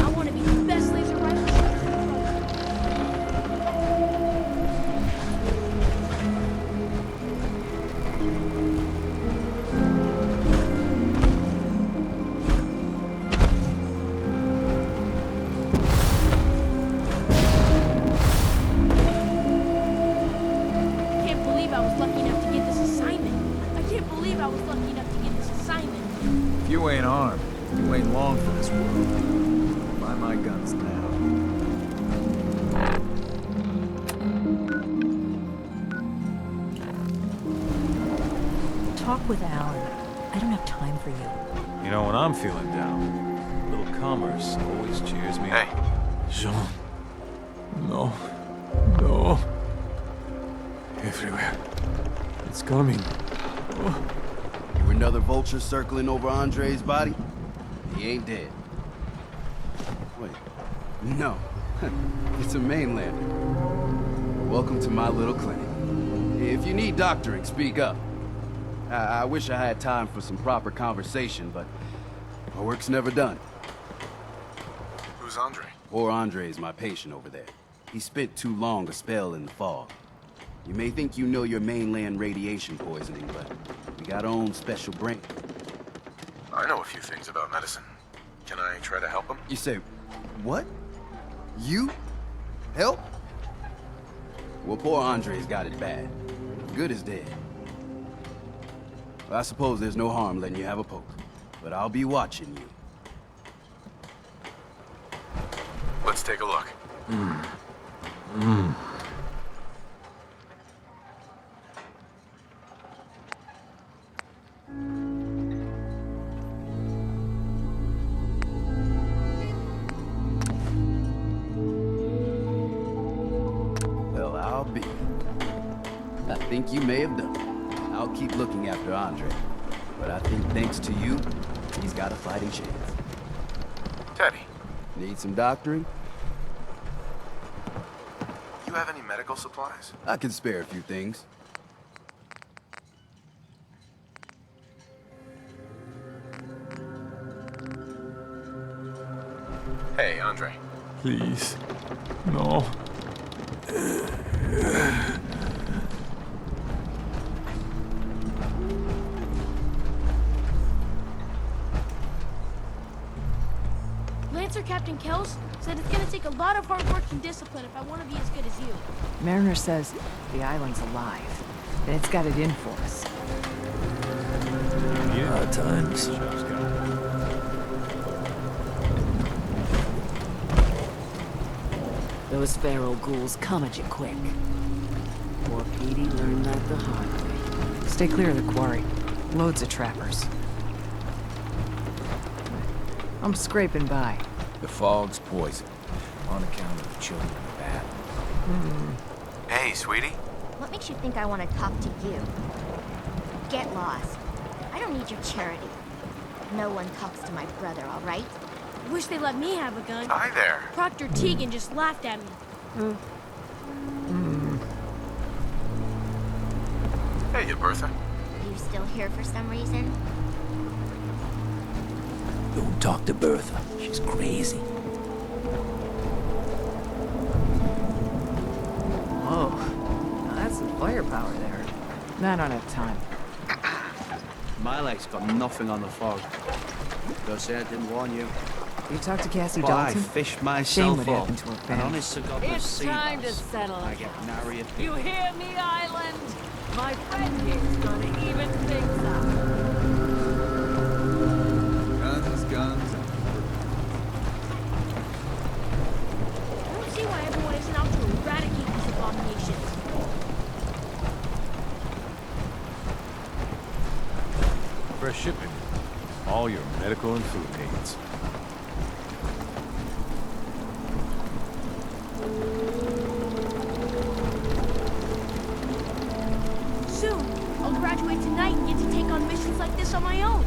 B: I want to be the best laser rifle shooter in the world. I can't believe I was lucky enough to get this assignment. I can't believe I was lucky enough to get this assignment.
J: If you ain't armed, you ain't long for this world. Buy my guns now.
O: Talk with Alan. I don't have time for you.
P: You know, when I'm feeling down, a little commerce always cheers me up. Jean. No. No. Everywhere. It's coming. Oh.
R: You another vulture circling over Andre's body? He ain't dead. Wait. No. It's a mainlander. Welcome to my little clinic. If you need doctoring, speak up. I wish I had time for some proper conversation, but my work's never done.
E: Who's Andre?
R: Poor Andre's my patient over there. He spent too long a spell in the fog. You may think you know your mainland radiation poisoning, but we got our own special brain.
E: I know a few things about medicine. Can I try to help him?
R: You say, what? You? Help? Well, poor Andre's got it bad. Good is dead. Well, I suppose there's no harm letting you have a poke, but I'll be watching you.
E: Let's take a look.
R: Well, I'll be. I think you may have done it. I'll keep looking after Andre, but I think thanks to you, he's got a fighting chance. Need some doctoring?
E: You have any medical supplies?
R: I can spare a few things.
E: Hey, Andre.
P: Please. No.
B: Lancer Captain Kells said it's gonna take a lot of hard work and discipline if I want to be as good as you.
L: Mariner says the island's alive, and it's got it in for us.
P: Hard times.
Q: Those feral ghouls come at you quick. Poor Petey learned that the hard way.
L: Stay clear of the quarry. Loads of trappers. I'm scraping by.
I: The fog's poison, on account of the children of Adam.
E: Hey, sweetie.
S: What makes you think I want to talk to you? Get lost. I don't need your charity. No one talks to my brother, all right?
B: Wish they let me have a gun.
E: Hi there.
B: Proctor Tegan just laughed at me.
E: Hey, you Bertha.
S: You still here for some reason?
I: Don't talk to Bertha. She's crazy.
L: Whoa. Now that's some firepower there. I don't have time.
T: My leg's got nothing on the fog. Go say I didn't warn you.
L: You talked to Cassie
T: But I
L: Dalton?
T: fished
L: Shame
T: myself
L: what
T: up.
L: happened to her
T: And
L: family.
T: honest to God, the
Q: It's
T: sea
Q: time to
T: bass.
Q: settle
T: I get nary a
Q: You hear me, Island? My friend here's gonna even things up.
J: Guns.
B: I don't see why everyone isn't out to eradicate these abominations.
P: Fresh shipping. All your medical and food needs.
B: Soon, I'll graduate tonight and get to take on missions like this on my own.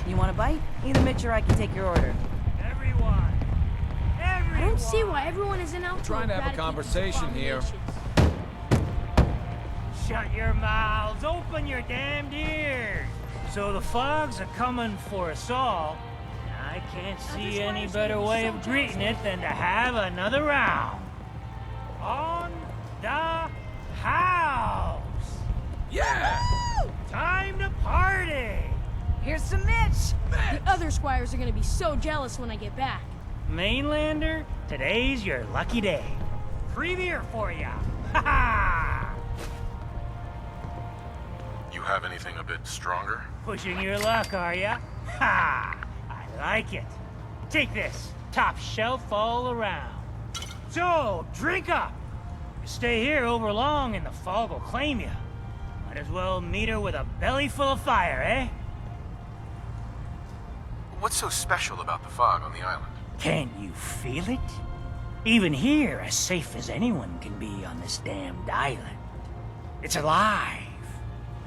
L: You want a bite? Either Mitch or I can take your order.
B: I don't see why everyone isn't out to
F: Trying to have a
B: eradicate these
F: conversation here.
B: abominations.
U: Shut your mouths, open your damned ears. So the fogs are coming for us all. I can't see any better way of greeting it than to have another round. On the house.
F: Yeah!
U: Time to party.
L: Here's some Mitch!
B: The other squires are gonna be so jealous when I get back.
U: Mainlander, today's your lucky day. Free beer for ya. Ha ha!
E: You have anything a bit stronger?
U: Pushing your luck, are ya? Ha! I like it. Take this. Top shelf all around. So, drink up. You stay here over long and the fog will claim you. Might as well meet her with a belly full of fire, eh?
E: What's so special about the fog on the island?
U: Can you feel it? Even here, as safe as anyone can be on this damned island. It's alive.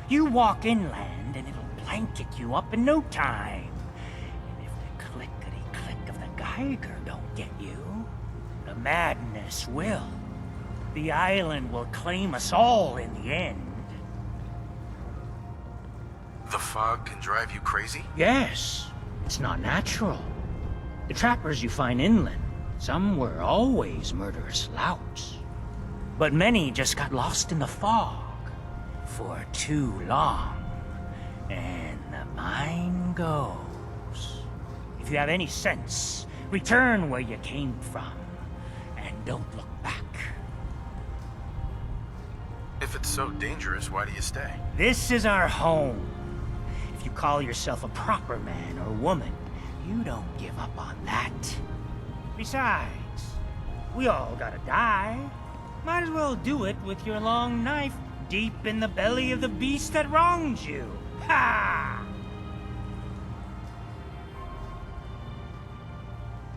U: You walk inland and it'll blanket you up in no time. And if the clickety-click of the Geiger don't get you, the madness will. The island will claim us all in the end.
E: The fog can drive you crazy?
U: Yes, it's not natural. The trappers you find inland, some were always murderous louts. But many just got lost in the fog for too long. And the mind goes. If you have any sense, return where you came from. And don't look back.
E: If it's so dangerous, why do you stay?
U: This is our home. If you call yourself a proper man or woman, you don't give up on that. Besides, we all gotta die. Might as well do it with your long knife deep in the belly of the beast that wronged you. Ha!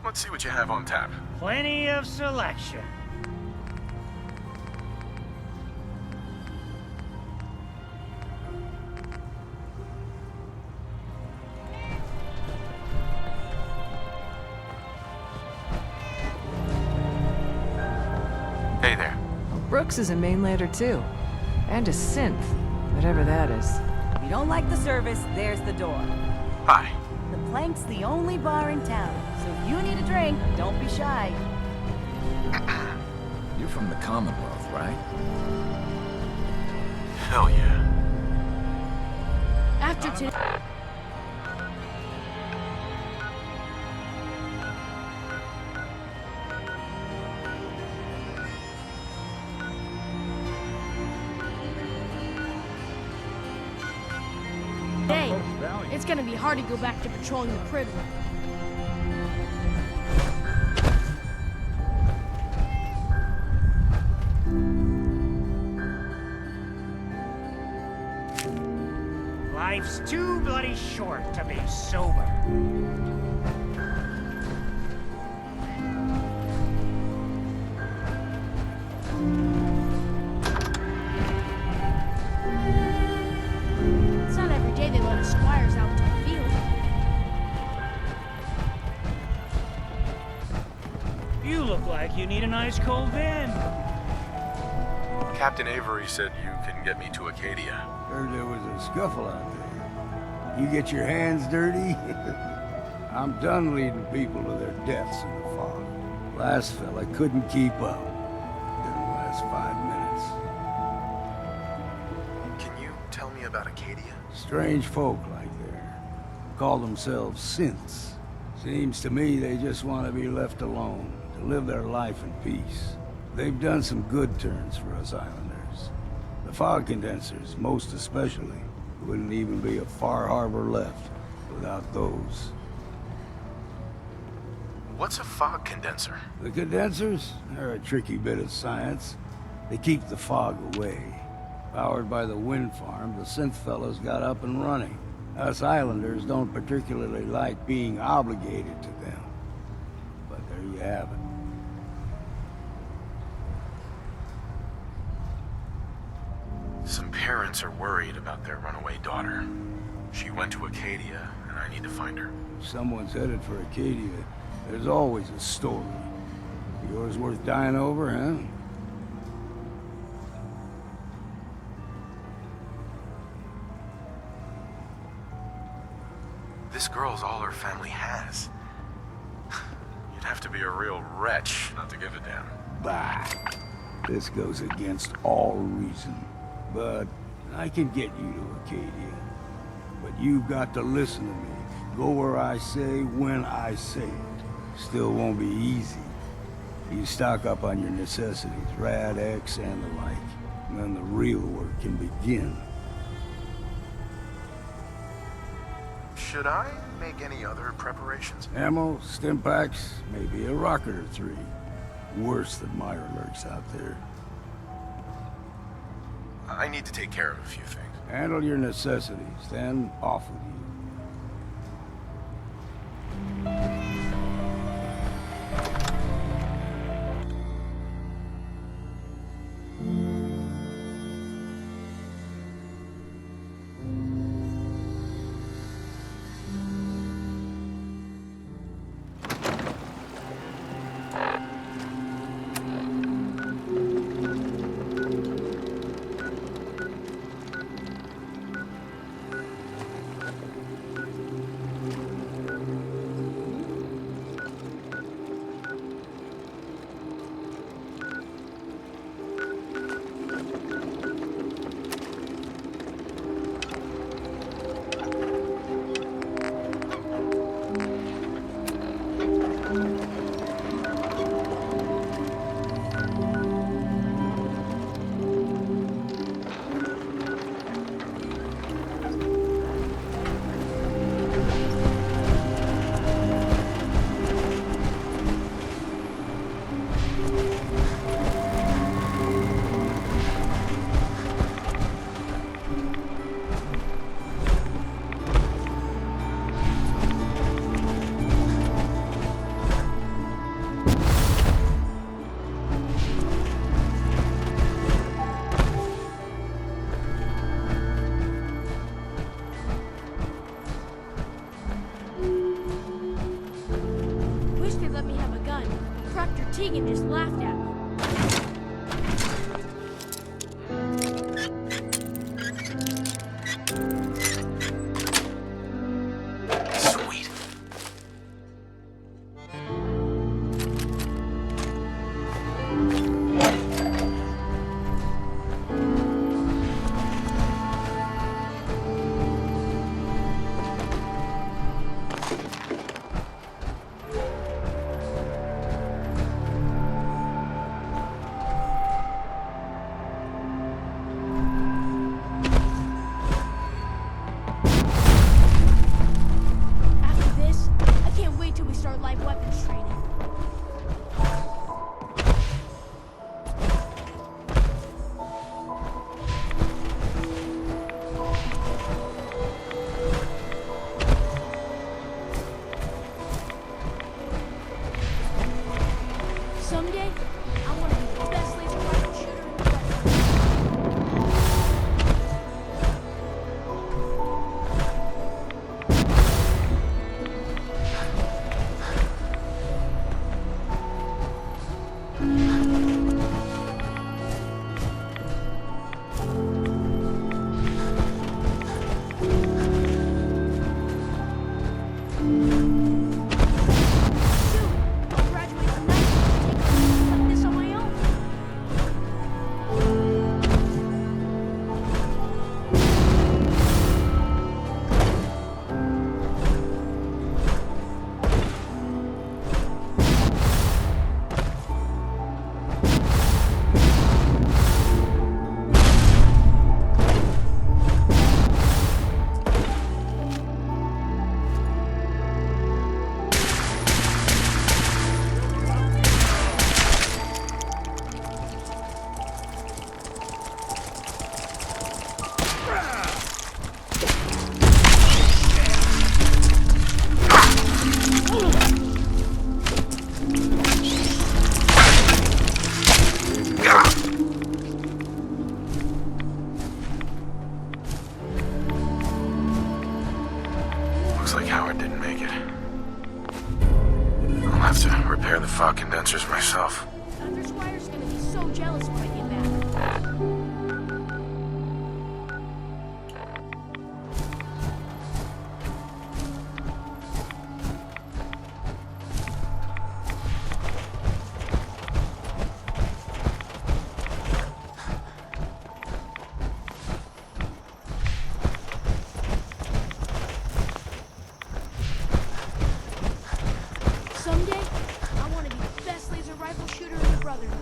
E: Let's see what you have on tap.
U: Plenty of selection.
E: Hey there.
H: Brooks is a mainlander too. And a synth, whatever that is.
V: If you don't like the service, there's the door.
E: Hi.
V: The Plank's the only bar in town, so if you need a drink, don't be shy.
I: You're from the Commonwealth, right?
E: Hell yeah.
B: After today... It's gonna be hard to go back to patrolling the prison.
U: Life's too bloody short to be sober.
B: It's not every day they let us squires out to the field.
U: You look like you need an ice cold in.
E: Captain Avery said you can get me to Acadia.
W: Heard there was a scuffle out there. You get your hands dirty? I'm done leading people to their deaths in the fog. Last fella couldn't keep up. Didn't last 5 minutes.
E: Can you tell me about Acadia?
W: Strange folk like there. Call themselves synths. Seems to me they just want to be left alone, to live their life in peace. They've done some good turns for us islanders. The fog condensers, most especially, wouldn't even be a FAR-Harbor left without those.
E: What's a fog condenser?
W: The condensers? They're a tricky bit of science. They keep the fog away. Powered by the wind farm, the synth fellows got up and running. Us islanders don't particularly like being obligated to them. But there you have it.
E: Some parents are worried about their runaway daughter. She went to Acadia, and I need to find her.
W: If someone's headed for Acadia, there's always a story. Yours worth dying over, huh?
E: This girl's all her family has. You'd have to be a real wretch not to give a damn.
W: Bah! This goes against all reason. But I can get you to Acadia. But you've got to listen to me. Go where I say, when I say it. Still won't be easy. You stock up on your necessities, Rad X and the like. And then the real work can begin.
E: Should I make any other preparations?
W: Ammo, stim packs, maybe a rocket or 3. Worse than Myra lurks out there.
E: I need to take care of a few things.
W: Handle your necessities, then off with you.
B: Tegan just laughed at me.
E: Sweet.
B: After this, I can't wait till we start live weapons training. Someday, I want to be the best laser rifle shooter in the Brotherhood. I'll graduate from night school and take on missions like this on my own.
E: Looks like Howard didn't make it. I'll have to repair the fog condensers myself.
B: Dr. Squire's gonna be so jealous when I get back. Someday, I want to be the best laser rifle shooter in the Brotherhood.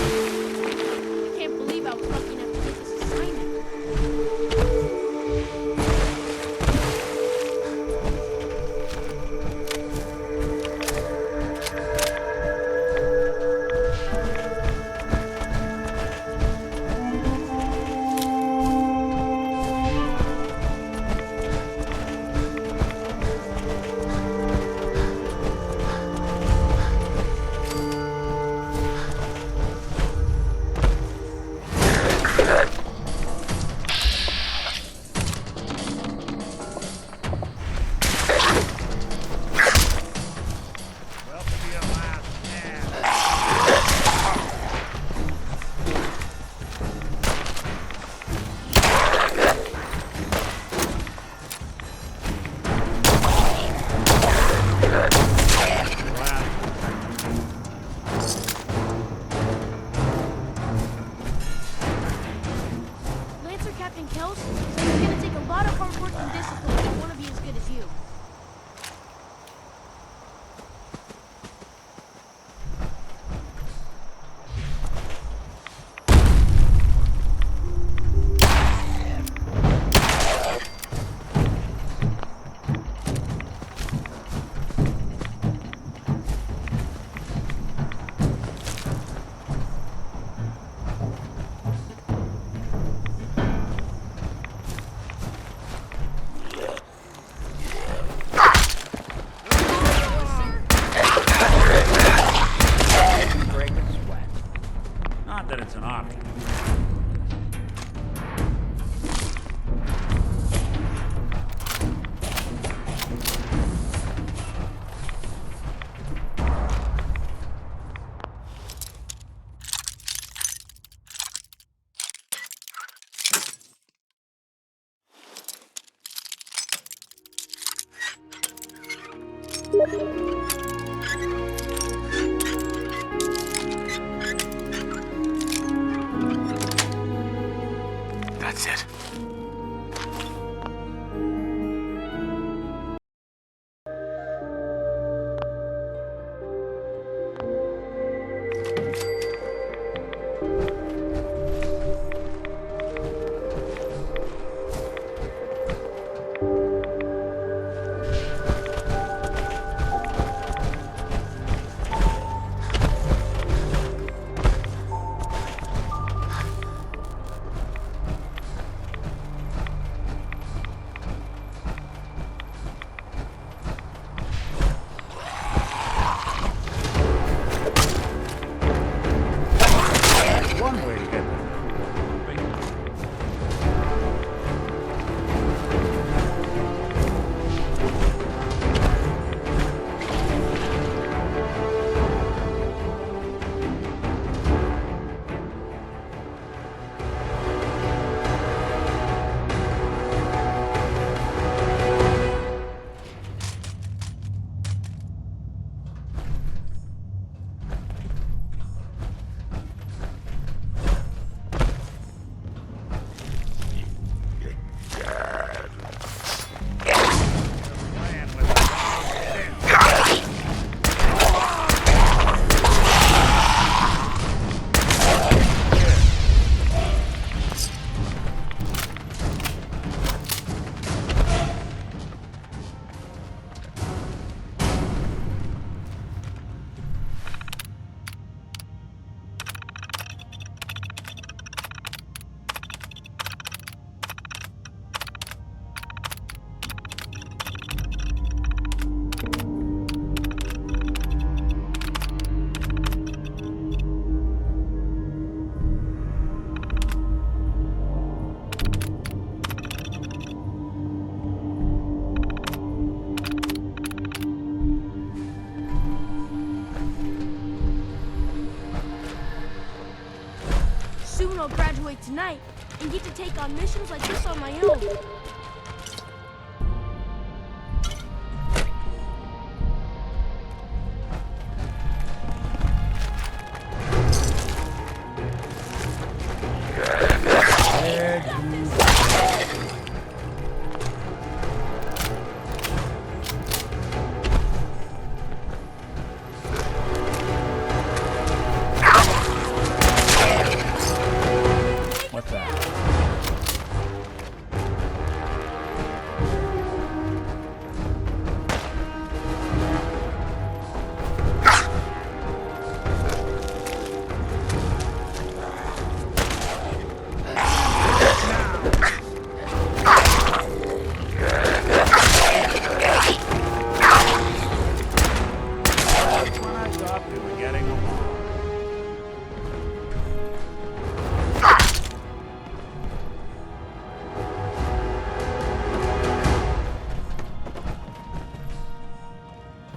B: I can't believe I was lucky enough to get this assignment. Lancer Captain Kells says it's gonna take a lot of hard work and discipline if I want to be as good as you.
E: That's it.
M: One way to get them moving.
B: Soon I'll graduate tonight and get to take on missions like this on my own.
M: What's that? When I thought we were getting along.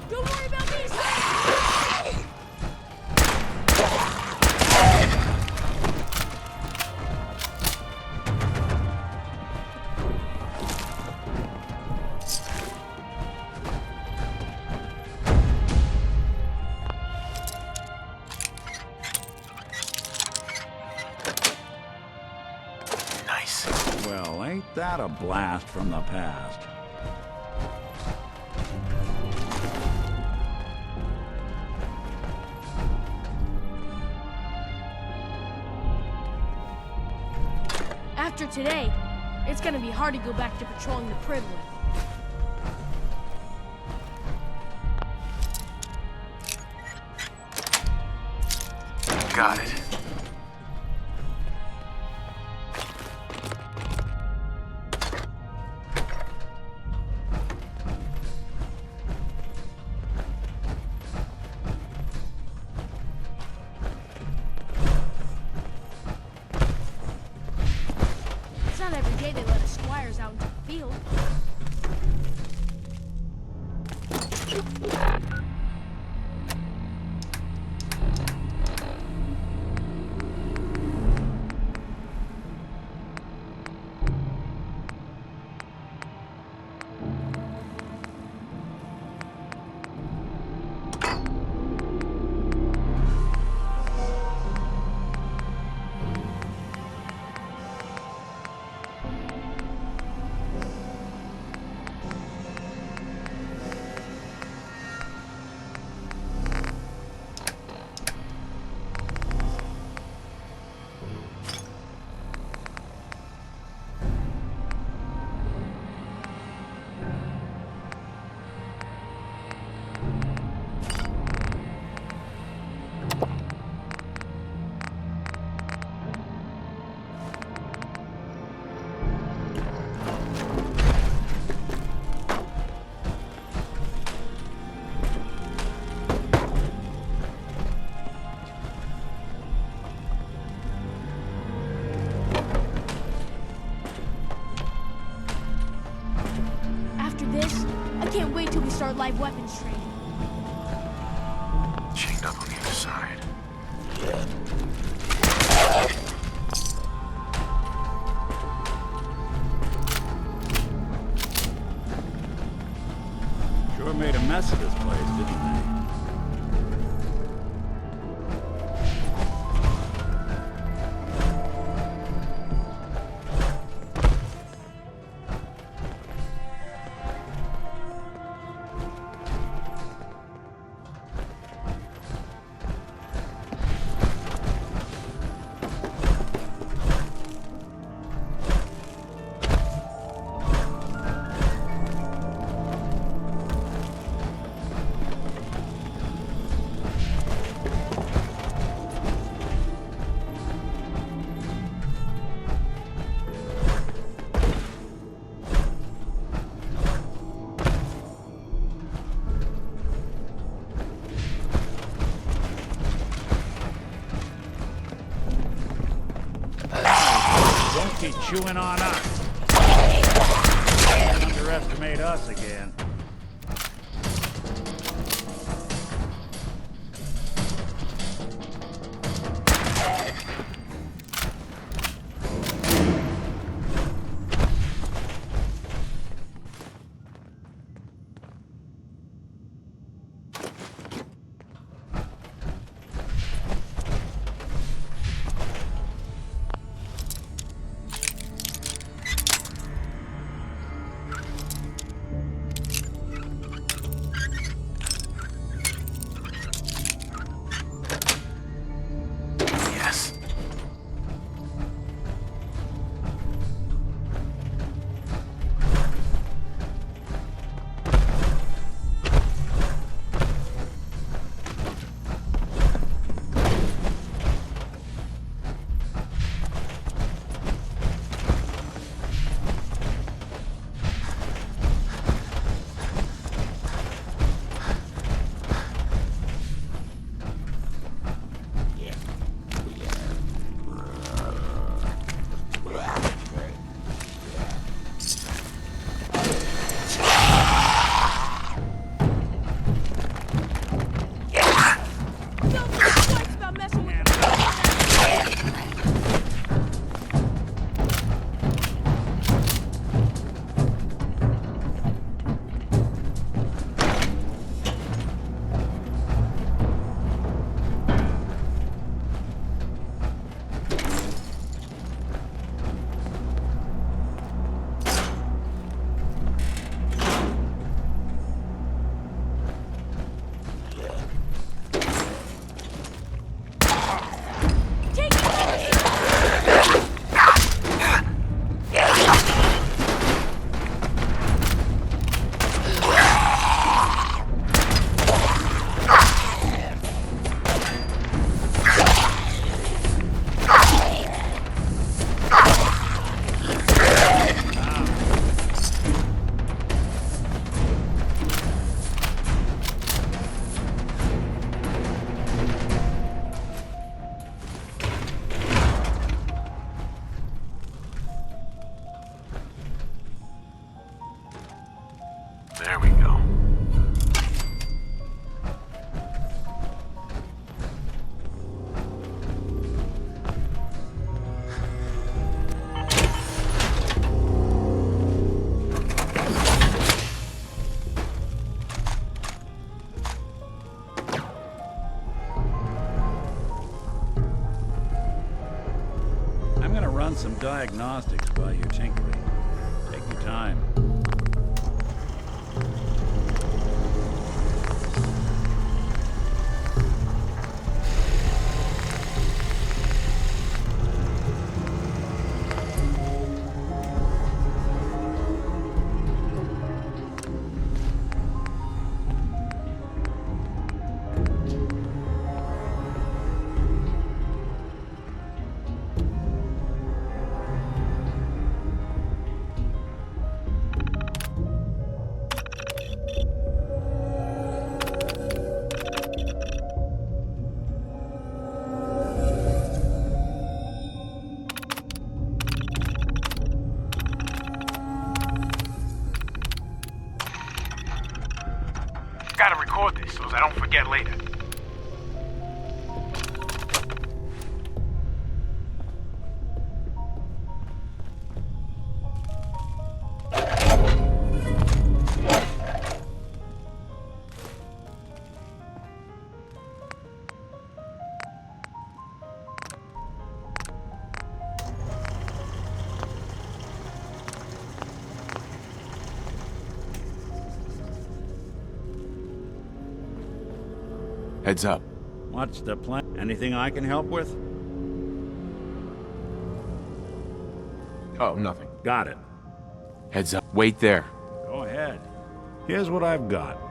B: Don't worry about me, son!
E: Nice.
M: Well, ain't that a blast from the past?
B: After today, it's gonna be hard to go back to patrolling the Privilege.
E: Got it.
B: not every day they let us squires out into the field. Can't wait till we start live weapons training.
E: Chained up on the other side.
M: Sure made a mess of this place, didn't they? Keep chewing on us. Can't underestimate us again. some diagnostics while you're tinkering. Take your time.
E: Gotta record this so I don't forget later. Heads up.
M: What's the plan? Anything I can help with?
E: Oh, nothing.
M: Got it.
E: Heads up. Wait there.
M: Go ahead. Here's what I've got.